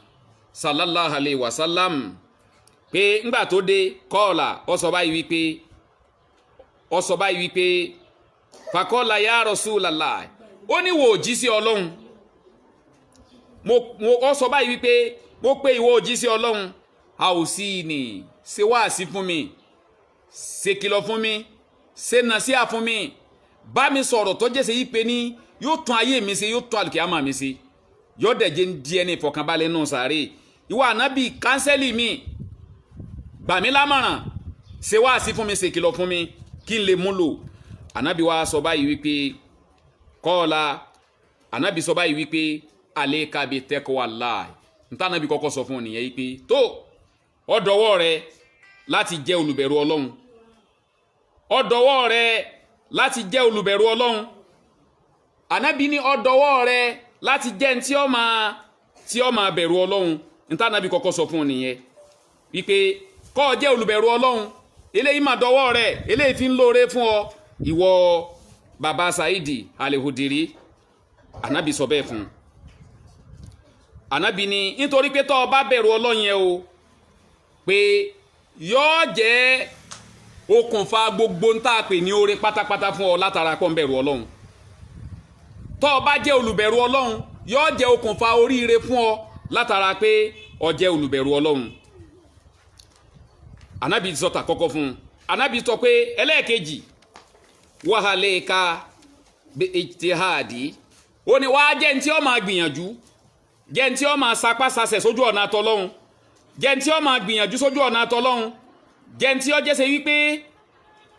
sallallahu alayhi wa sallam pé ńgbà tó dé kọ́ọ̀lá ó sọ báyìí wípé fakọ́lá ya Rasulallah ó ní wò jí sí ọlọ́run ó sọ báyìí wípé mo pé ìwọ òjí sí ọlọ́run a ò sí ní ṣe wáàsí fún mi ṣe kìlọ̀ fún mi ṣe nàṣíà fún mi bá mi sọ̀rọ̀ tó jẹ́ ṣe yí pé ní yóò tún ayé mi ṣe yóò tún àlùkìyámà mi ṣe yóò dẹ̀jẹ̀ ń di ẹni ìfọ̀kànbalẹ̀ nù sàárè ìwọ ànábì kánsẹ́lì mi gbà mí lámọ̀ràn ṣe wáàsí fún mi ṣe kìlọ̀ fún mi kí n lè múlò ànábì wa sọ báyìí wípé kọ́ọ̀lá ànábì sọ báyìí wípé alayka bi taqwallah níta ànábì kọ́kọ́ sọ fún ọ nìyẹn wípé tó ọ̀dọ̀wọ́ rẹ láti jẹ́ olùbẹ̀rù ọlọ́run ọ̀dọ̀wọ́ rẹ láti jẹ́ olùbẹ̀rù ọlọ́run ànábì ní ọ̀dọ̀wọ́ rẹ láti jẹ́ tí ó máa bẹ̀rù ọlọ́run níta ànábì kọ́kọ́ sọ fún ọ nìyẹn wípé kó jẹ́ olùbẹ̀rù ọlọ́run eléyìí mà dọwọ́ rẹ eléyìí fi ń lóore fún ọ ìwọ bàbá Saidi Al-Khudiri ànábì sọ bẹ́ẹ̀ fún ànábì ní nítorí pé tó o bá bẹ̀rù ọlọ́run yẹn o pé yóò jẹ́ okùnfà gbogbo ń tà pé ní oore pátápátá fún ọ látara kó ń bẹ̀rù ọlọ́run tó o bá jẹ́ olùbẹ̀rù ọlọ́run yóò jẹ́ okùnfà oríire fún ọ látara pé o jẹ́ olùbẹ̀rù ọlọ́run ànábì sọ tà kọ́kọ́ fún ànábì sọ pé ẹlẹ́ẹ̀kejì wahaleka bi ijtihadi ó ní wá jẹ́ ntí ó máa gbìyànjú jẹ́ ntí ó máa sapá sasẹ̀ sójú ọ̀nà àtọlọ́hun jẹ́ ntí ó máa gbìyànjú sójú ọ̀nà àtọlọ́hun jẹ́ ntí ó jẹ́ ṣe wípé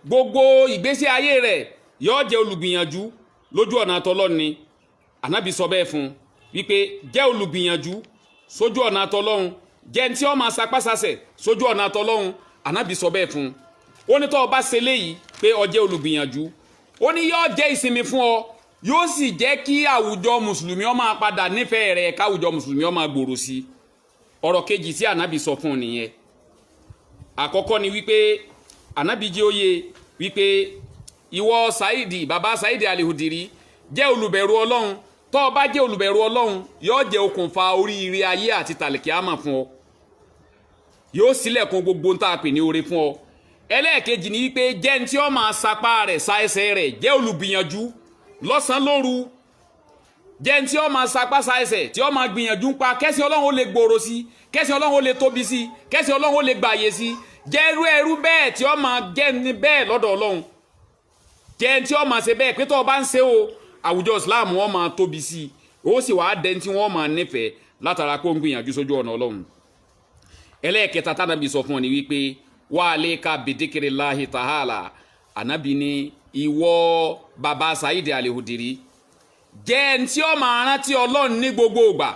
gbogbo ìgbésí ayé rẹ̀ yóò jẹ́ olùgbìyànjú lójú ọ̀nà àtọlọ́hun ni ànábì sọ bẹ́ẹ̀ fún wípé jẹ́ olùgbìyànjú sójú ọ̀nà àtọlọ́hun jẹ́ ntí ó máa sapá sasẹ̀ sójú ọ̀nà àtọlọ́hun ànábì sọ bẹ́ẹ̀ fún ó ní tó o bá ṣe léyìí pé o jẹ́ olùgbìyànjú ó ní yóò jẹ́ ìsinmi fún ọ yóò sì jẹ́ kí àwùjọ mùsùlùmí ó máa padà nífẹ̀ẹ́ rẹ̀ káwùjọ mùsùlùmí ó máa gbòòrò sí ọ̀rọ̀ kejì tí ànábì sọ fún un nìyẹn àkọ́kọ́ ni wípé ànábì jẹ́ òye wípé ìwọ Saidi bàbá Saidi Al-Khudiri jẹ́ olùbẹ̀rù ọlọ́run tó o bá jẹ́ olùbẹ̀rù ọlọ́run yóò jẹ́ okùnfà oríire ayé àti tàlìkíámà fún ọ yóò ṣílẹ̀kùn gbogbo ń tà pè ní oore fún ọ ẹlẹ́ẹ̀kejì ni wípé jẹ́ ní tí ó máa sapá rẹ̀ sa ẹsẹ̀ rẹ̀ jẹ́ olùgbìyànjú lọ́sàn-án lóru jẹ́ ní tí ó máa sapá sa ẹsẹ̀ tí ó máa gbìyànjú ń pa kẹ́sìn ọlọ́run ó lè gbòòrò sí kẹ́sìn ọlọ́run ó lè tóbi sí kẹ́sìn ọlọ́run ó lè gbààyè sí jẹ́ ẹrú bẹ́ẹ̀ tí ó máa jẹ́ ní bẹ́ẹ̀ lọ́dọ̀ ọlọ́run jẹ́ ní tí ó máa ṣe bẹ́ẹ̀ pé tó o bá ń ṣe o àwùjọ Islam wọn máa tóbi sí ó sì wàá dẹ́ni tí wọ́n máa nífẹ̀ẹ́ látara kó ń gbìyànjú sójú ọ̀nà ọlọ́run ẹlẹ́ẹ̀kẹta tánàbí sọ fún ọ ní wípé wà á lè ka bìdíkiri láhi tàhálà ànábì ní ìwọ bàbá Saidi Al-Khudiri jẹ́ ẹni tí ó máa rántí ọlọ́run ní gbogbo ìgbà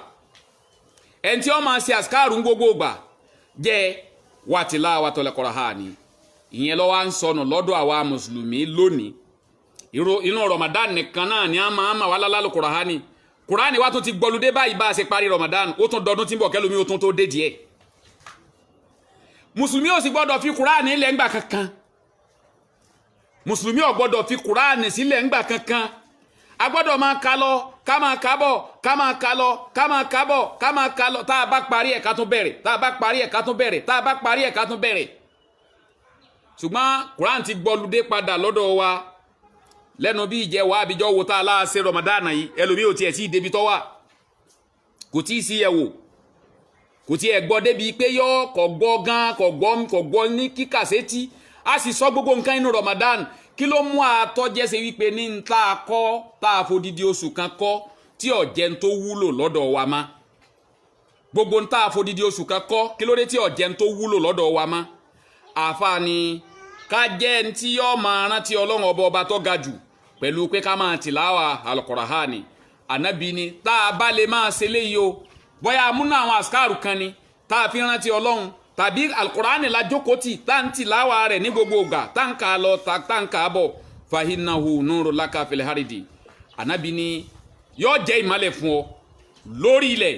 ẹni tí ó máa ṣe àsìkáàrù ní gbogbo ìgbà jẹ́ wàtílà wàtọ́lẹ̀ Kùránì ìyẹn ló wà ń sọnù lọ́dọ̀ àwa mùsùlùmí lónìí inú Ramadan nìkan náà ni a máa wá lálálò Kùránì Kùránì wa tún ti gbọludé báyìí bá a ṣe parí Ramadan ó tún dọdún tí ń bọ̀ kẹ́lómi ó tún tó dé díẹ̀ mùsùlùmí ò sì gbọ́dọ̀ fi Kùránì ilẹ̀ ńgbà kankan mùsùlùmí ò gbọ́dọ̀ fi Kùránì sílẹ̀ ńgbà kankan a gbọ́dọ̀ máa ka lọ ká máa ka bọ̀ ká máa ka lọ ká máa ka bọ̀ ká máa ka lọ tá a bá parí ẹ̀ ká tún bẹ̀rẹ̀ tá a bá parí ẹ̀ ká tún bẹ̀rẹ̀ tá a bá parí ẹ̀ ká tún bẹ̀rẹ̀ ṣùgbọ́n Kùránì ti gbọludé padà lọ́dọ̀ wa lẹ́nu bí ìjẹ́ wa àbíjọ́ wo tá a láàṣẹ Ramadan yìí ẹlòmíì ò tiẹ̀ sí débi tọ́ wà kò tí ì sí ẹ̀ wò kò tí ẹ̀ gbọ́ débi pé yọ kọ̀ gbọ́ gan kọ̀ gbọ́ ní kíkàsétí a sì sọ gbogbo nǹkan inú Ramadan kí ló mú àtọ́jẹ́sẹ̀ wípé ní ń tá a kọ́ tá a fodidi oṣù kan kọ́ tí ọ̀jẹ̀ ń tó wúlò lọ́dọ̀ wa má gbogbo ń tá a fodidi oṣù kan kọ́ kí ló dé tí ọ̀jẹ̀ ń tó wúlò lọ́dọ̀ wa má àfààní ká jẹ́ ń tí yọ́ máa rántí Ọlọ́run ọba tó ga jù pẹ̀lú pé ká máa tìláwà Al-Qur'ani ànábì ni tá a bá lè máa ṣe léyìí o bóyá amúnà àwọn àsìkáàrù kan ni tá a fi rántí Ọlọ́run tàbí Al-Qur'ani la jókòó tì tá ń tìláwà rẹ̀ ní gbogbo ìgbà tá ń kà lọ tá ń kà bọ̀ fahinnahu nuru laka fil haridi ànábì ni yóò jẹ́ ìmọ́lẹ̀ fún ọ lórí ilẹ̀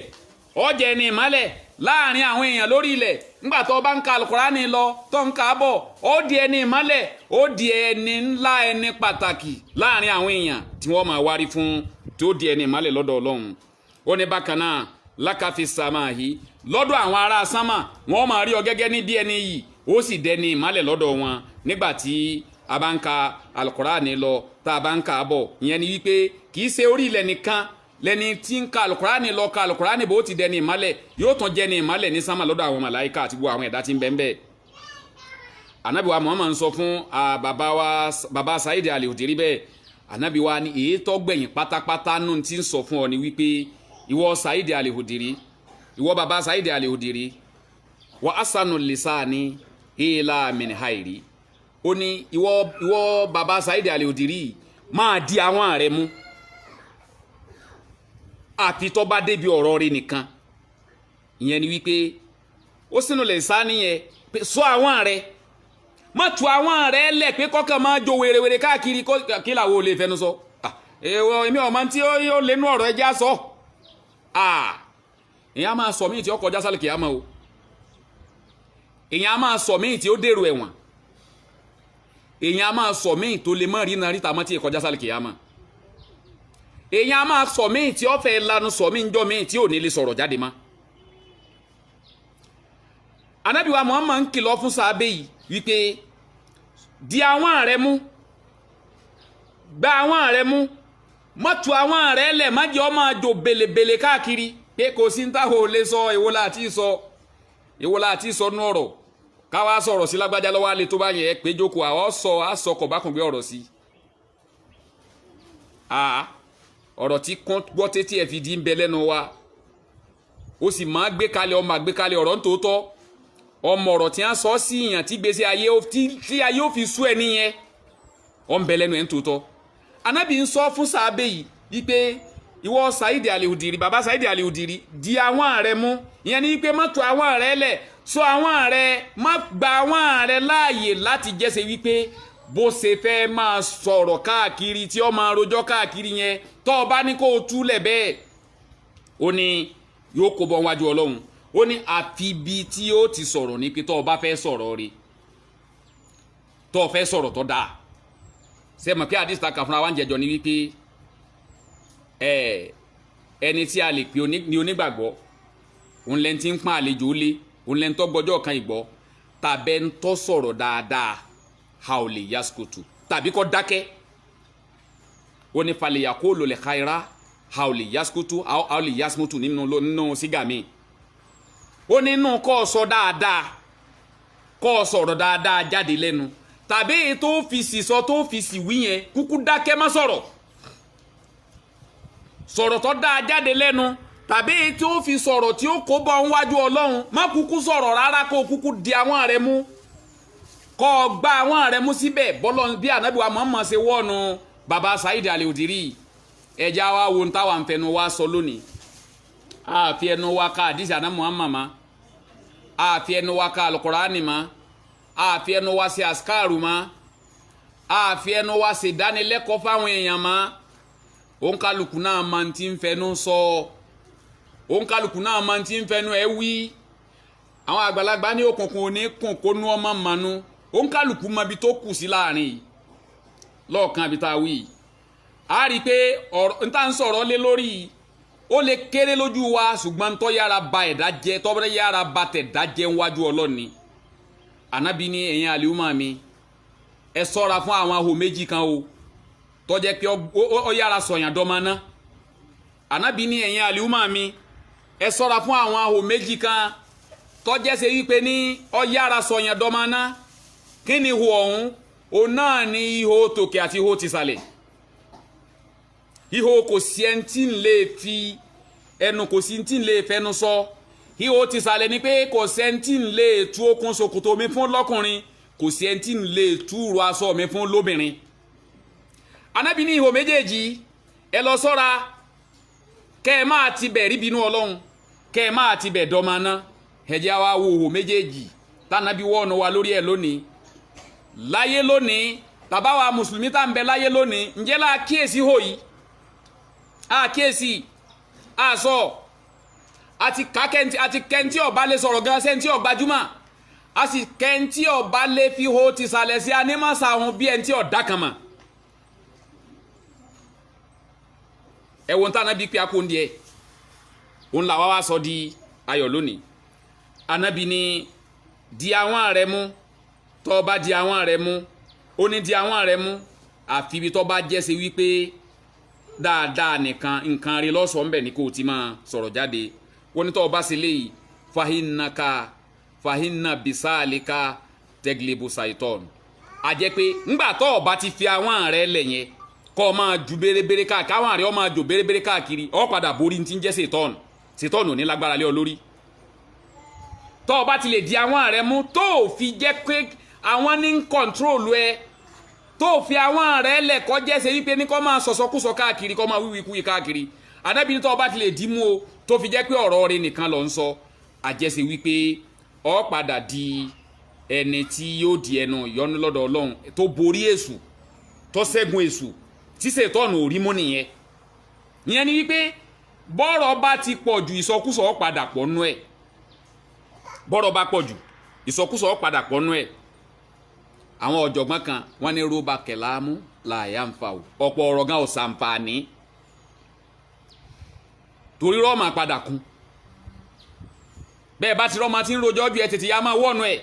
ó jẹ́ ní ìmọ́lẹ̀ láàrin àwọn èèyàn lórí ilẹ̀ nígbà tó bá ń ka Al-Qur'ani lọ tó ń kà bọ̀ ó di ẹni ìmọ́lẹ̀ ó di ẹni ńlá ẹni pàtàkì láàrin àwọn èèyàn tí wọ́n máa wárí fún tí ó di ẹni ìmọ́lẹ̀ lọ́dọ̀ Ọlọ́run ó ní bákan náà lákàfi sàmáhì lọ́dọ̀ àwọn ará sánmà wọ́n máa rí ọ gẹ́gẹ́ ní bí ẹni yìí ó sì dẹni ìmọ́lẹ̀ lọ́dọ̀ wọn nígbà tí a bá ń ka Al-Qur'ani lọ tá a bá ń kà bọ̀ ìyẹn ni wípé kì í ṣe orí ilẹ̀ nìkan lẹni tí ń ka Al-Qur'ani lọ ka Al-Qur'ani bó ti dẹni ìmọ́lẹ̀ yóò tún jẹ́ ni ìmọ́lẹ̀ ní sánmà lọ́dọ̀ àwọn màláíkà àti gbogbo àwọn ẹ̀dá tí ń bẹ ńbẹ̀. Ànábì wa Muhammad sọ fún bàbá Said Al-Hudiri bẹ́ẹ̀ Ànábì wa ni èyí tó gbẹ̀yìn pátápátá nù tí ń sọ fún ọ ni wípé ìwọ Said Al-Hudiri ìwọ bàbá Said Al-Hudiri wa asanu lisani ila min hairi ó ní ìwọ bàbá Said Al-Hudiri máa di àwọn rẹ̀ mú àfi tó bá débi ọ̀rọ̀ rẹ̀ nìkan ìyẹn ni wípé ó sínú lè sá níyẹn pé sọ àwọn rẹ̀ má tu àwọn rẹ̀ lẹ̀ pé kọ́kàn máa jo wèrèwèrè káàkiri kí làwọn ò lè fẹnu sọ èmi ọmọ tí ó lẹ́nu ọ̀rọ̀ ẹjẹ́ sọ èyàn á máa sọ míì tí ó kọjá sálẹ̀ kìámà o èyàn á máa sọ míì tí ó dèrò ẹ̀wọ̀n èyàn á máa sọ míì tó lè mọ́ rí náà ríta mọ́ tí ìkọjá sálẹ̀ kìámà èyàn á máa sọ míì tí ó fẹ́ lanu sọ míì jọ míì tí ò ní lè sọ̀rọ̀ jáde má. Ànábì wa Muhammad ń kìlọ̀ fún sàábé yìí wípé di àwọn rẹ̀ mú gba àwọn rẹ̀ mú mọ́tò àwọn rẹ̀ lẹ̀ má jẹ́ ọ máa jò belebele káàkiri pé kò sí ń táwọn lè sọ èwo láti sọ nú ọ̀rọ̀ káwá sọ̀rọ̀ sí lágbájá lọ́wọ́ alẹ́ tó bá yẹ pé jókòó àwọn sọ kọ̀ bá kùn gbé ọ̀rọ̀ sí ọ̀rọ̀ tí kún gbọ́ tétí ẹ̀ fi di ń bẹ lẹ́nu wa ó sì máa gbé kalẹ̀ ọmọ àgbékalẹ̀ ọ̀rọ̀ ń tòótọ́ ọmọ ọ̀rọ̀ tí a sọ sí ìyàn tí gbèsè ayé ó fi sú ẹ níyẹn ọ ń bẹ lẹ́nu ẹ̀ ń tòótọ́ Ànábì ń sọ fún sàábé yìí wípé ìwọ Said Al-Hudiri bàbá Said Al-Hudiri di àwọn rẹ̀ mú ìyẹn ni wípé má tu àwọn rẹ̀ lẹ̀ sọ àwọn rẹ̀ má gba àwọn rẹ̀ láàyè láti jẹ́sẹ̀ wípé bó ṣe fẹ́ máa sọ̀rọ̀ káàkiri tí ó máa rojọ́ káàkiri yẹn tó o bá ní kó o túlẹ̀ bẹ́ẹ̀ ó ní yóò kó bọ́ wájú Ọlọ́run ó ní àfi bí tí ó ti sọ̀rọ̀ ní pé tó o bá fẹ́ sọ̀rọ̀ rí tó o fẹ́ sọ̀rọ̀ tó dáa ṣe mọ̀ pé àdìs ta kà fúnra wa ń jẹjọ ní wípé ẹni tí a lè pè ní onígbàgbọ́ òun lẹ́ni tí ń pọ́n àlejò lé òun lẹ́ni tó gbọ́jọ́ kan ìgbọ́ tàbẹ́ ń tọ́ sọ̀rọ̀ dáadáa ha ò lè yaskutu tàbí kọ́ dákẹ́ ó ní falẹ̀yà kó lò lè khaira ha ò lè yaskutu ha ò lè yasmutu nínú sígà mi ó nínú kọ́ sọ dáadáa kọ́ sọ̀rọ̀ dáadáa jáde lẹ́nu tàbí èyí tó fi sì sọ tó fi sì wí yẹn kúkú dákẹ́ má sọ̀rọ̀ sọ̀rọ̀ tó dáa jáde lẹ́nu tàbí èyí tó fi sọ̀rọ̀ tí ó kó bọ́ níwájú Ọlọ́run má kúkú sọ̀rọ̀ rárá kó kúkú di àwọn rẹ̀ mú kọ́ gba àwọn rẹ̀ mú síbẹ̀ bọ́lọ́ bí Ànábì wa Muhammad ṣe wọ́ọ̀nù bàbá Said Al-Hudiri ẹja wa wo ń táwa ń fẹnu wa sọ lónìí àfi ẹnu wa ká àdìsí àná Muhammad ma àfi ẹnu wa ká Al-Qur'ani ma àfi ẹnu wa ṣe àsìkáàrù ma àfi ẹnu wa ṣe dánilẹ́kọ̀ọ́ fáwọn èèyàn mọ́ òǹkàlùkù náà máa ti ń fẹnu sọ òǹkàlùkù náà máa ti ń fẹnu ẹ wí àwọn àgbàlagbà ní òkùnkùn òní kùn kó nú ọmọ mọ́nú òǹkàlùkù mọ ibi tó kù sí láàrin yìí lọ́ọ̀kan àbí tá a wí a rí i pé n tá ń sọ̀rọ̀ lé lórí ó lè kéré lójú wa ṣùgbọ́n tó yára ba ẹ̀dá jẹ́ tó yára ba tẹ̀dá jẹ́ níwájú Ọlọ́ni Ànábì ní ẹ̀yin àlùmọ́ mi ẹ ṣọ́ra fún àwọn ahò méjì kan o tó jẹ́ pé ó yára sọ̀yàn dọ́mọ́ná Ànábì ní ẹ̀yin àlùmọ́ mi ẹ ṣọ́ra fún àwọn ahò méjì kan tó jẹ́ ṣe wípé ní ó yára sọ̀yàn dọ́mọ́ná kí ni ihò ọ̀hún òun náà ní ihò tòkè àti ihò tìsàlẹ̀ ihò kò sí ẹni tí ń lè fi ẹnu kò sí tí ń lè fẹnu sọ ihò tìsàlẹ̀ ni pé kò sí ẹni tí ń lè tú okùn ṣòkòtò mi fún lọ́kùnrin kò sí ẹni tí ń lè tú ru aṣọ mi fún lóbìnrin Ànábì ní ihò méjèèjì ẹ lọ ṣọ́ra kẹ́ ẹ máa ti bẹ̀ rí bínú Ọlọ́run kẹ́ ẹ máa ti bẹ̀ dọ́mọ́ná ẹ̀jẹ̀ wa wo ihò méjèèjì tánàbí wọ́ọ̀nù wa lórí ẹ̀ lónìí láyé lónìí tàbá wa mùsùlùmí tá ń bẹ láyé lónìí ǹjẹ́ la kíyèsí hò yìí kíyèsí àṣọ àti kẹ́ntì ọ̀bá lè sọ̀rọ̀ gan sẹ́ntì ọ̀gbajúmọ̀ a sì kẹ́ntì ọ̀bá lè fi hó ti sàlẹ̀ sí anímọ̀sá ohun bí ẹntì ọ̀dá kan mọ̀ ẹ̀wọ̀n tá Ànábì pé akóńdì ẹ̀ òun làwa wá sọ di ayọ̀ lónìí Ànábì ní di àwọn rẹ̀ mú tó bá di àwọn rẹ̀ mú ó ní di àwọn rẹ̀ mú àfi ibi tó bá jẹ́ ṣe wípé dáadáa nǹkan rí lọ́sọ̀ọ́ ń bẹ̀ ní kó o ti máa sọ̀rọ̀ jáde wọ́n ní tó bá ṣe léyìí fahinna bisalika teglibu saiton a jẹ́ pé ńgbà tó bá ti fi àwọn rẹ̀ lẹ̀ yẹn kọ́ ọ máa ju bérebére káàkiri àwọn rẹ̀ ọ máa jò bérebére káàkiri ọ padà borí ti ń jẹ́ saiton ò ní lágbára lé ọ lórí tó bá ti lè di àwọn rẹ̀ mú tó fi jẹ́ pé àwọn ní ń kọ̀ntrólù ẹ tó fi àwọn rẹ̀ lẹ̀kọ́ jẹ́ ṣe wípé ní kọ́ máa sọ̀sọ́kúsọ káàkiri kọ́ máa wíwíkúwí káàkiri Ànábì ní tó bá ti lè dì mú o tó fi jẹ́ pé ọ̀rọ̀ rẹ̀ nìkan ló ń sọ àjẹsẹ̀ wípé ó padà di ẹni tí yóò di ẹnu ìyọ́nú lọ́dọ̀ Ọlọ́run tó borí èṣù tó ṣẹ́gun èṣù tí Ṣẹ̀tánù ò rí mú nìyẹn ìyẹn ni wípé bọ́rọ̀ bá ti pọ̀ ju ìsọkúsọ ó padà pọ̀ nú ẹ̀ bọ́rọ̀ bá pọ̀ jù ìsọkúsọ ó padà pọ̀ nú ẹ̀ àwọn ọ̀jọ̀gbọ́n kan wọ́n ní rúbà kẹlámù láàyà ń fa ọ̀pọ̀ ọ̀rọ̀ gan ò sàǹfààní torí rọ́ọ̀mà padà kún bẹ́ẹ̀ bá ti rọ́ọ̀mà tí ń rojọ́ bí ẹ tètè ya máa wọ́ọ̀nù ẹ̀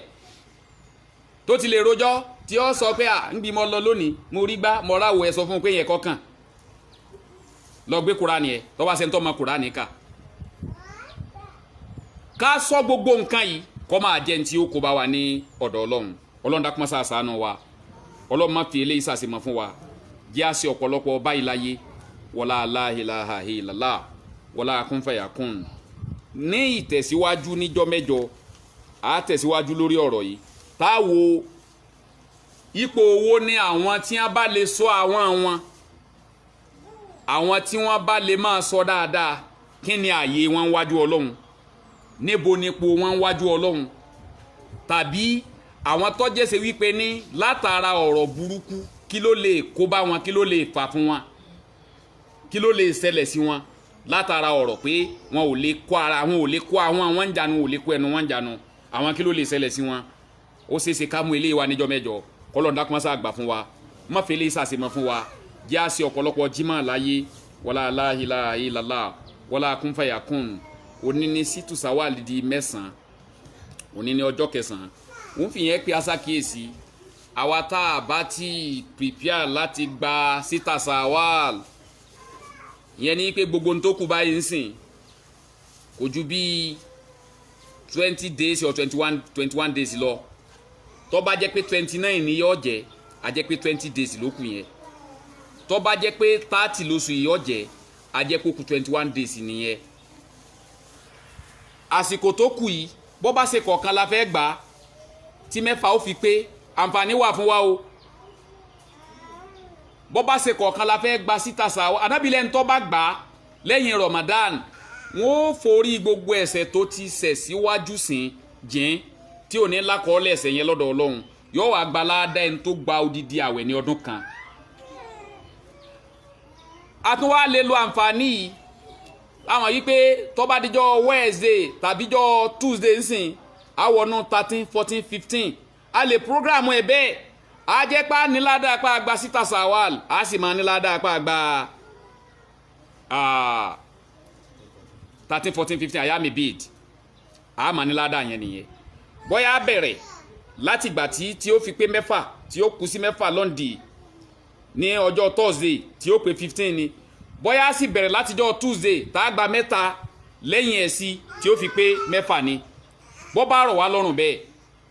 tó ti lè rojọ́ tí ó sọ pé ń bí mo lọ lónìí mo rí gbá mo ráwọ̀ ẹ sọ fún un pé yẹn kọ́kàn lọ gbé Kùránì ẹ tó bá ṣe ń tọ́ ma Kùránì ká sọ gbogbo nǹkan yìí kọ́ máa jẹ́ ní tí ó kó bá wa ní ọ̀dọ̀ Ọlọ́run dákúmọ́ sàṣánú wa Ọlọ́run má fi eléyìí sàṣemọ̀ fún wa jẹ́ àṣẹ ọ̀pọ̀lọpọ̀ báyìí láyé wọlá la ilaha illallah wọlá kun fayakun ní ìtẹ̀síwájú níjọ́ mẹ́jọ a tẹ̀síwájú lórí ọ̀rọ̀ yìí táwo ipò owó ní àwọn tí wọ́n bá lè sọ àwọn tí wọ́n bá lè máa sọ dáadáa kí ni ààyè wọn wájú Ọlọ́run níbo nípò wọn wájú Ọlọ́run tàbí àwọn tó jẹ́ ṣe wípé ní látara ọ̀rọ̀ burúkú kí ló lè kó bá wọn kí ló lè fà fún wọn kí ló lè ṣẹlẹ̀ sí wọn látara ọ̀rọ̀ pé wọn ò lè kó ara wọn ò lè kó àwọn ń jànú ò lè kó ẹnu wọn ń jànú àwọn kí ló lè ṣẹlẹ̀ sí wọn ó ṣeéṣe ká mú eléyìí wá níjọ́ mẹ́jọ kọ́lọ́ọ̀dá kọ́mọ́sá àgbà fún wa má fi eléyìí sàṣemọ́ fún wa jẹ́ àṣẹ ọ̀pọ̀lọpọ̀ jímọ̀ láyé wọlá la ilaha illallah wọlá kun fayakun òní ní sítù sáwàlì di 9 òní ní ọjọ́ 9 wọ́n fi yẹn pé aṣàkíyèsí àwa tá a bá ti prepare láti gba sítà sáwàl ìyẹn ní pé gbogbo tó kù báyìí ń sìn kò ju bí 20 days or 21 days lọ tó bá jẹ́ pé 29 ní yóò jẹ́ a jẹ́ pé 20 days ló kù yẹn tó bá jẹ́ pé 30 lóṣù yìí yóò jẹ́ a jẹ́ pé ó kù 21 days nìyẹn àsìkò tó kù yìí bó bá ṣe kọ̀ọ̀kan la fẹ́ gbà tí mẹ́fà ó fi pé àǹfààní wà fún wa o bó bá ṣe kọ̀ọ̀kan la fẹ́ gba síta sáwọ́ anábìlẹ̀ ń tó bá gbà lẹ́yìn Ramadan wọ́n ó forí gbogbo ẹ̀ṣẹ̀ tó ti ṣẹ̀ síwájú sìn jìn tí ò ní lákọọ́lẹ̀ ẹ̀ṣẹ̀ yẹn lọ́dọ̀ Ọlọ́run yóò wá gba ládá ẹni tó gba odidi àwẹ̀ ní ọdún kan. A tún wá lè lo àǹfààní yìí àwọn yìí pé tó bá dijọ́ Wednesday tàbí jọ́ Tuesday nsìn àwọnú 13 14 15 a lè program ẹ̀ bẹ́ẹ̀ a jẹ́ pa ní ládá apá àgbà síta sawal a sì máa ní ládá apá àgbà 13 14 15 ayami bid a máa ní ládá yẹn nìyẹn bóyá bẹ̀rẹ̀ láti ìgbà tí ó fi pé mẹ́fà tí ó kù sí mẹ́fà lọ́ndì ní ọjọ́ Thursday tí ó pé 15 ni bóyá sì bẹ̀rẹ̀ látijọ́ Tuesday tá a gba mẹ́ta lẹ́yìn ẹ̀ sí tí ó fi pé mẹ́fà ni bọ́ bá rọ̀ wá lọ́rùn bẹ́ẹ̀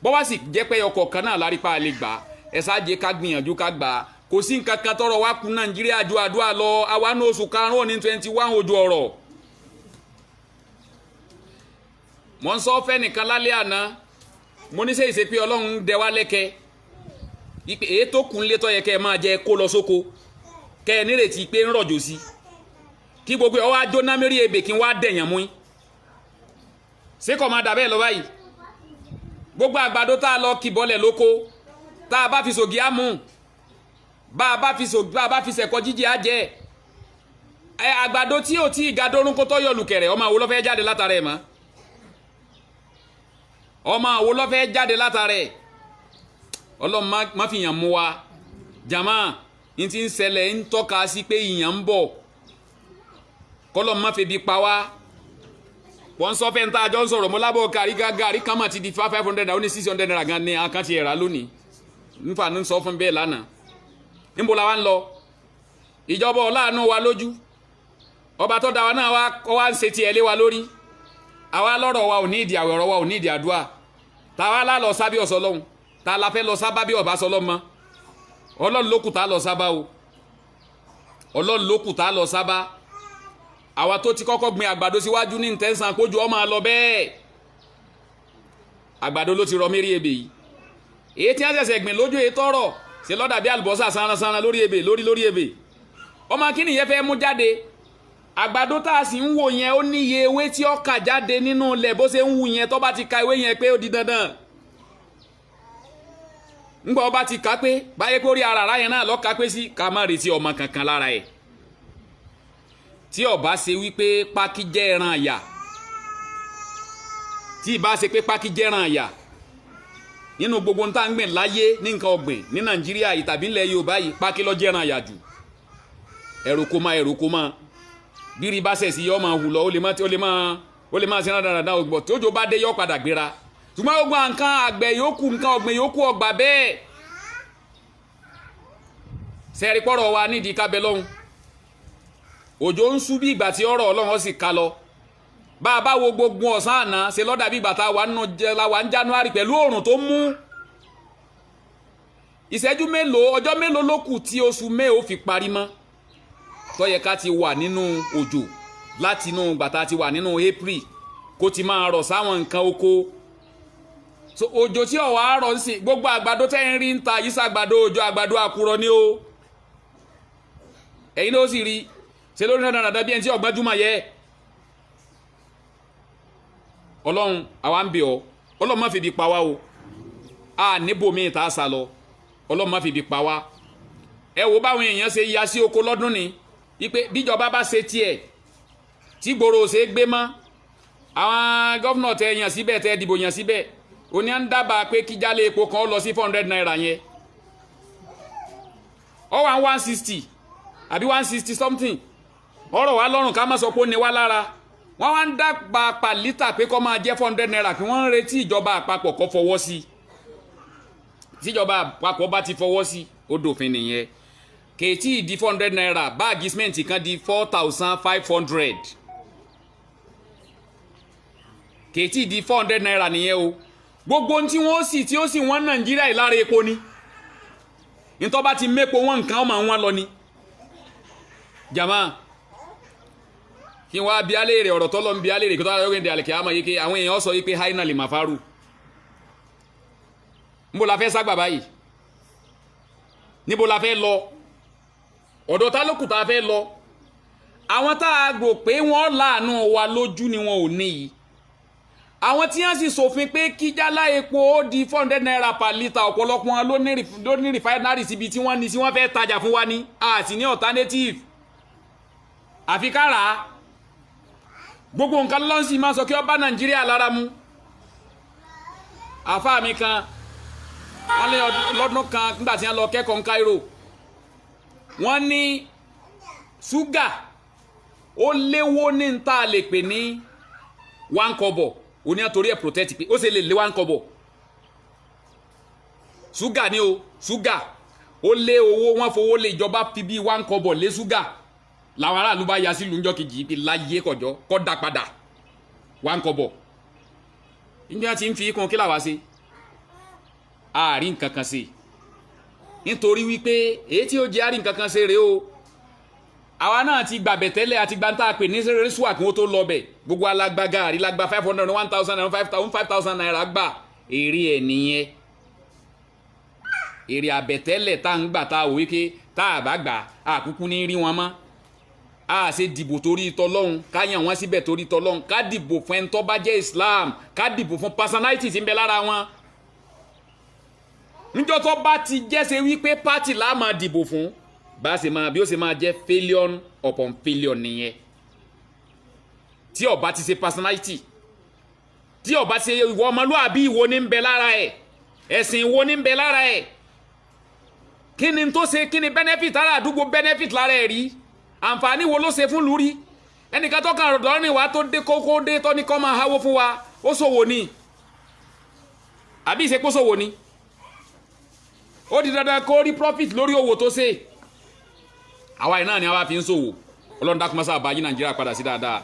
bọ́ bá sì jẹ́ pé ọkọ̀ kan náà lárípa lè gbà ẹ ṣáàjẹ́ ká gbìyànjú ká gbà kò sí nǹkan kan tọrọ wá kú Nàìjíríà ju àdúrà lọ àwa ní oṣù karùn-ún ní 21 ojú ọ̀rọ̀ mo ń sọ fẹ́ nìkan lálẹ́ àná mo ní sẹ́yìn ṣe pé Ọlọ́run dẹ wá lẹ́kẹ́ èyí tó kún lé tó yẹ kẹ́ ẹ máa jẹ kó lọ sóko kẹ́ ẹ nírètí pé ń rọ̀jò sí kí gbogbo ọwọ́ ajó námẹ́rí ebè kí n wá dẹ̀yàn mú ṣé kò máa dà bẹ́ẹ̀ lọ báyìí gbogbo àgbàdo tá a lọ kì bọ́lẹ̀ lóko tá a bá fi sògì á mú bá a bá fi sẹ̀kọ́ jíjẹ á jẹ àgbàdo tí ò tí ìgàdórún kó tó yọ lùkẹ̀rẹ̀ ọmọ àwo ló fẹ́ jáde látara ẹ̀ mọ́ ọmọ àwo ló fẹ́ jáde látara ẹ̀ Ọlọ́run má fi yàn mú wa jàmá ní ti ń ṣẹlẹ̀ ń tọ́ka sí pé ìyàn ń bọ̀ kọ́lọ́ má febi pa wá wọ́n sọ fẹ́ ń tá a jọ ń sọ̀rọ̀ mo lábọ̀ gàrí kan mà ti di 500 naira ó ní 600 naira gan ni àkáǹtì ẹ̀rá lónìí nípa ní sọ fún bẹ́ẹ̀ lánàá níbo la wá ń lọ ìjọba ọláàánú wa lójú ọba tó dá wa náà wá ń ṣe tiẹ̀ lé wa lórí àwa lọ́rọ̀ wa ò ní ìdí àwẹ̀ ọ̀rọ̀ wa ò ní ìdí àdúrà táwa lá lọ sábì ọ̀sọ́ lọ́hùn tá la fẹ́ lọ sábà bí ọba sọ lọ́mọ Ọlọ́run ló kù tá lọ sábà o Ọlọ́run ló kù tá lọ sábà àwa tó ti kọ́kọ́ gbin àgbàdo síwájú ní ìtẹ́sàn kójú ọmọ lọ bẹ́ẹ̀ àgbàdo ló ti rọ mérí ebè yìí èyí tí wọ́n ṣẹ̀ṣẹ̀ gbìn lójú èyí tọ́rọ̀ ṣe lọ́dà bí àlùbọ́sà sanransanran lórí ebè lórí ebè ọmọ kí nìyẹn fẹ́ mú jáde àgbàdo tá a sì ń wò yẹn ó ní iye ewé tí ó kà jáde nínú ilẹ̀ bó ṣe ń wù yẹn tó bá ti ka ewé yẹn pé ó di dandan ńgbà ọba ti kà pé báyé kó rí ara yẹn náà lọ́ ka pé sí ká má retí ọmọ kankan lára ẹ̀ tí ọba ṣe wípé pákí jẹ́ ẹran àyà tí ìbá ṣe pé pákí jẹ́ ẹran àyà nínú gbogbo nta ń gbìn láyé ní nǹkan ọ̀gbìn ní Nàìjíríà yìí tàbí ilẹ̀ Yorùbá yìí pákí ló jẹ́ ẹran àyà jù ẹ̀rù kó máa bírí bá ṣẹ̀ sí yọ́ máa hù lọ ó lè máa ṣe dáadáa ògbọ̀ tí òjò bá dé yọ́ padà gbéra ṣùgbọ́n gbogbo nǹkan àgbẹ̀ yòókù nǹkan ọ̀gbìn yòókù ọgbà bẹ́ẹ̀ sẹ́ẹ̀rí pọ́rọ̀ wa nídìí kábẹ́ lọ́hùn òjò ń sú bí ìgbà tí ọ̀rọ̀ Ọlọ́run sì ká lọ bá a bá wo gbogbo ọ̀sán àná ṣe lọ́dà bí ìgbà tá a wà ń January pẹ̀lú oòrùn tó mú ìṣẹ́jú mélòó ọjọ́ mélòó ló kù tí oṣù May ó fi parí mọ́ tó yẹ ká ti wà nínú òjò láti inú gbàtà ti wà nínú April kó ti máa rọ̀ sáwọn nǹkan oko so òjò tí ọ̀wá rọ̀ ń sìn gbogbo àgbàdo tẹ́ ń rí ń ta yìí sàgbàdo òjò àgbàdo àkùrọ̀ ni ó ẹ̀yin ló sì rí ṣe lórí náà dáadáa bí ẹni tí ọgbọ́n jùmọ̀ yẹ Ọlọ́run àwa ń bẹ̀ ọ́ Ọlọ́run má fi ibi pa wá o a níbo mi ta sá lọ Ọlọ́run má fi ibi pa wá ẹ wo báwọn èèyàn ṣe ya sí oko lọ́dún ni ipe bíjọba bá ṣe tiẹ̀ tí gbòòrò ṣe gbé mọ́ àwọn gọ́fúnà tẹ yàn síbẹ̀ tẹ dìbò yàn síbẹ̀ òní à ń dábàá pé kí jálẹ̀ epo kan lọ sí 400 naira yẹn ọ wà 160 àbí 160 something ọ̀rọ̀ wa lọ́rùn ká má sọ pé ó ní wá lára wọ́n wá ń dábàá pa lítà pé kó máa jẹ́ 400 naira kí wọ́n ń retí ìjọba àpapọ̀ kó fọwọ́ sí tíjọba àpapọ̀ bá ti fọwọ́ sí ó dòfin nìyẹn kèétí di 400 naira báàgì simenti kan di 4,500 kèétí di 400 naira nìyẹn o gbogbo tí wọ́n sì tí ó sì wọ́n Nàìjíríà ìlára epo ni nítorí bá ti mépo wọn nǹkan ọmọ wọn lọ ni jama kí wọ́n á bí alẹ́ rẹ̀ ọ̀rọ̀ tọ́lọ́ ń bí alẹ́ rẹ̀ kí tó ara yọ̀gẹ̀ àlẹ́kẹ́ àmọ́ yìí àwọn èèyàn sọ yìí pé haina lè máa faru níbo la fẹ́ ságbà báyìí níbo la fẹ́ lọ ọ̀dọ̀ ta ló kù tá a fẹ́ lọ àwọn tá a rò pé wọ́n láàánú wa lójú ni wọn ò ní yìí àwọn tí wọ́n sì ṣòfin pé kí jálá epo ó di 400 naira per litre ọ̀pọ̀lọpọ̀ wọn ló ní refinery síbi tí wọ́n ní sí wọ́n fẹ́ tajà fún wa ní àti ní alternative àfi kára gbogbo nǹkan lọ́nsì máa sọ kí ó bá Nàìjíríà lára mu. àfáà mi kan wọ́n lé lọ́dún kan nígbà tí wọ́n lọ kẹ́kọ̀ọ́ ní Cairo wọ́n ní ṣúgà ó léwó ní n ta lè pè ní 1 kobo ó ní àtòrí ẹ̀ protect pé ó sì lè lé 1 kobo ṣúgà ní o ṣúgà ó lé owó wọn fowó lé ìjọba fi bí 1 kobo lé ṣúgà làwọn aráàlú bá ya sí lùjọ́ kejì bí láyé kọjọ́ kọ́ dá padà 1 kobo nígbà tí ń fi ikùn kí làwá sí àárín nǹkan kan sí nítorí wípé èyí tí ó jẹ́ àárín nǹkan kan sí rèé o àwa náà ti gbàbẹ̀ tẹ́lẹ̀ àti gbàǹtà pè ní rẹ́sùwà kí wọ́n tó lọ bẹ̀ gbogbo alágbága àrílágbá 500 1000 5000 naira gbà èrè ẹ̀ nìyẹn èrè àbẹ̀tẹ́lẹ̀ tá ń gbà tá a wò wípé tá a bá gbà àkúkú ní rí wọn mọ́ a ṣe dìbò torí tọlọ́hun ká yàn wọ́n síbẹ̀ torí tọlọ́hun ká dìbò fún ẹni tó bá jẹ́ Islam ká dìbò fún personality tí ń bẹ lára wọn níjọ́ tó bá ti jẹ́sẹ̀ wípé pátì la máa dìbò fún bá ṣe máa bí ó ṣe máa jẹ́ failure upon failure nìyẹn tí ó bá ti ṣe personality tí ó bá ti ṣe ìwọ ọmọlúwàbí ìwo ní ń bẹ lára ẹ̀ ẹ̀sìn ìwo ní ń bẹ lára ẹ̀ kí ni tó ṣe kí ni benefit ara àdúgbò benefit lára ẹ̀ rí àǹfààní wo ló ṣe fún lúrí ẹnìkan tó kàn rọ̀dọ̀ rìn wá tó dé kókó dé tó ní kọ́ máa háwó fún wa ó ṣòwò ni àbí ìṣe kó ṣòwò ni ó di dandan kó rí profit lórí owó tó ṣe àwa yìí náà ni àwa fi ń ṣòwò Ọlọ́run dákun máa bá yí Nàìjíríà padà sí dáadáa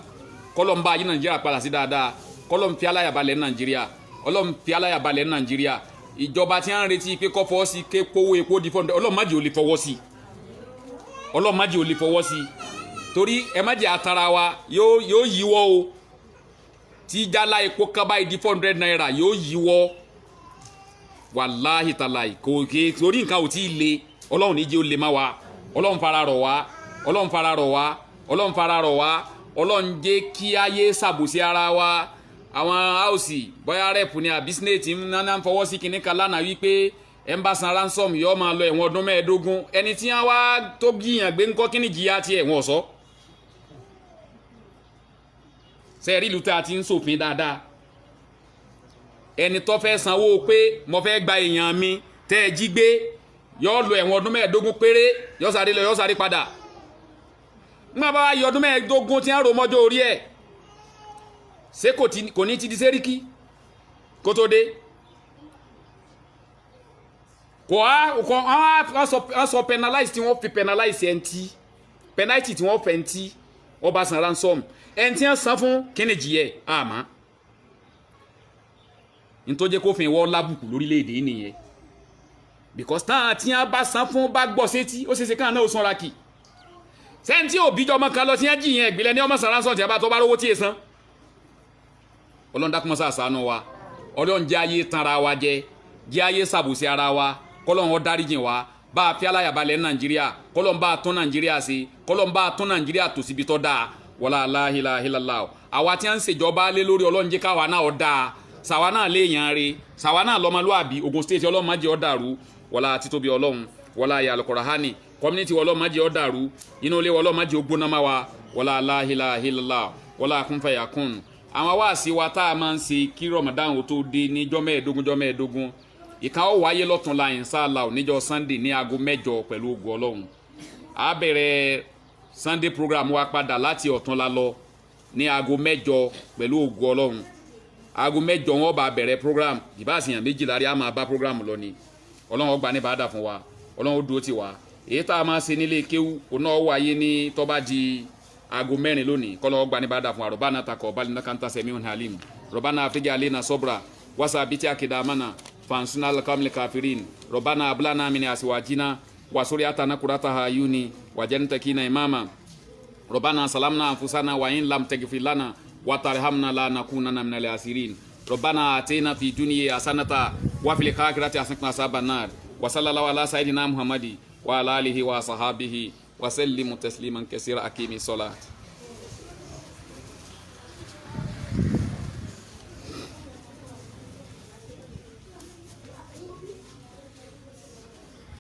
kọ́lọ́n bá yí Nàìjíríà padà sí dáadáa kọ́lọ́n fi aláyàbalẹ̀ Nàìjíríà Ọlọ́run fi aláyàbalẹ̀ Nàìjíríà ìjọba tí wọ́n ń retí pé kọ́ fọwọ́ sí ké kówó epo di fọ́ndẹ̀ Ọlọ́run má jẹ́ ó lè fọwọ́ sí Ọlọ́run má jẹ́ ó lè fọwọ́ sí torí ẹ má jẹ́ àtàrà wa yóò yíwọ́ o tí jálá epo kaba di 400 naira yóò yíwọ́ wàláhì tàláì kò ké torí nǹkan ò tí ì le Ọlọ́run ní jẹ́ ó lè má wa Ọlọ́run fara rọ̀ wá Ọlọ́run fara rọ̀ wá Ọlọ́run fara rọ̀ wá Ọlọ́run jẹ́ kí ayé ṣàbòsí ara wa àwọn áùsì bóyá rẹ́pù ni àbí snake nánà ń fọwọ́ sí kinní kan lánàá wípé ẹ ń bá san ransom yóò máa lọ ẹ̀wọ̀n ọdún 15 ẹni tí wọ́n wá tó gíyàn gbé ńkọ́ kíní jìyà tiẹ̀ wọ́n sọ sẹ́ẹ̀rí ìlú tá a ti ń ṣòfin dáadáa ẹni tó fẹ́ sanwó pé mo fẹ́ gba èèyàn mi tẹ́ ẹ jí gbé yóò lọ ẹ̀wọ̀n ọdún 15 péré yóò sáré lọ yóò sáré padà nígbà bá wá yọ ọdún 15 tí wọ́n rò mọ́jọ́ orí ẹ̀ ṣé kò ní ti di sẹ́ríkì kó tó dé wọ́n sọ penalize tí wọ́n fi penalize ẹ̀ ń tí penalty tí wọ́n fẹ́ ń tí wọ́n bá san ransom ẹ̀ ń tí wọ́n san fún kíni jìyẹ àmọ́ nítorí kó fi wọ́n lábùkù lórílẹ̀‐èdè nìyẹn because táwọn tí wọ́n bá san fún bá gbọ́ sétí ó ṣeéṣe káwọn náà ó sanra kì sẹ́ńtì òbíjọ́ ọmọ kan lọ tí wọ́n jìyẹn ìgbìlẹ̀ ní ọmọ san ransom tí wọ́n bá tó bá rówó tí ì san Ọlọ́run dákun mọ́sá àṣánú wa Ọlọ́run jẹ́ ayé tanra wa jẹ́ ayé ṣàbòsí ara wa kọ́lọ́run ó dáríjìn wa bá a fi aláyàbalẹ̀ Nàìjíríà kọ́lọ́run bá a tún Nàìjíríà ṣe kọ́lọ́run bá a tún Nàìjíríà tò síbi tó dáa wala la ilaha illallah àwa tí a ń ṣèjọba lé lórí Ọlọ́run jẹ́ káwa náà ó dáa sàwa náà lè yàn re sàwa náà lọ́mọlúwàbí Ògùn state Ọlọ́run má jẹ́ ó dàrú wala títóbi Ọlọ́run wala ayé Al-Qur'ani community Ọlọ́run má jẹ́ ó dàrú inú ilé Ọlọ́run má jẹ́ ó gbóná má wa wala la ilaha illallah wala kun fayakun àwọn wáàsí wa tá a máa ń ṣe kí Ramadan ó tó dé ní jọ́ mẹ́ẹ̀ẹ́dógún ìkan ó wáyé lọ́tún la inshallah níjọ́ Sunday ní aago 8 pẹ̀lú ògo Ọlọ́run a bẹ̀rẹ̀ Sunday program wa padà láti ọ̀túnla lọ ní aago 8 pẹ̀lú ògo Ọlọ́run aago 8 wọn bá bẹ̀rẹ̀ program ìbáṣìyàn 12 rí a máa bá program lọ ni Ọlọ́run ó gbà ní bàdà fún wa Ọlọ́run ó dúró tì wá èyí tá a máa ṣe nílé kéwú ọ̀nà ó wáyé ní tó bá di aago 4 lónìí kọ́lọ́ ọgbà ní bàdà fún wa Rabbana taqabbal innaka anta sami'un alim Rabbana afrij alaina sabra wasabiti akidamana fansuna alqawmil kafirin Rabbana hab lana min azwajina wa suryatina qurrata ayuni waj'alna imama Rabbana salamna anfusana wa in lam taghfir lana wa tarhamna lanakunanna minal khasirin Rabbana atina fid dunya hasanatan wa fil akhirati hasanatan wa qina adhaban nar wa sallallahu ala sayyidina Muhammadi wa ala alihi wa sahbihi وسلم تسليما كثيرا أقيم الصلاة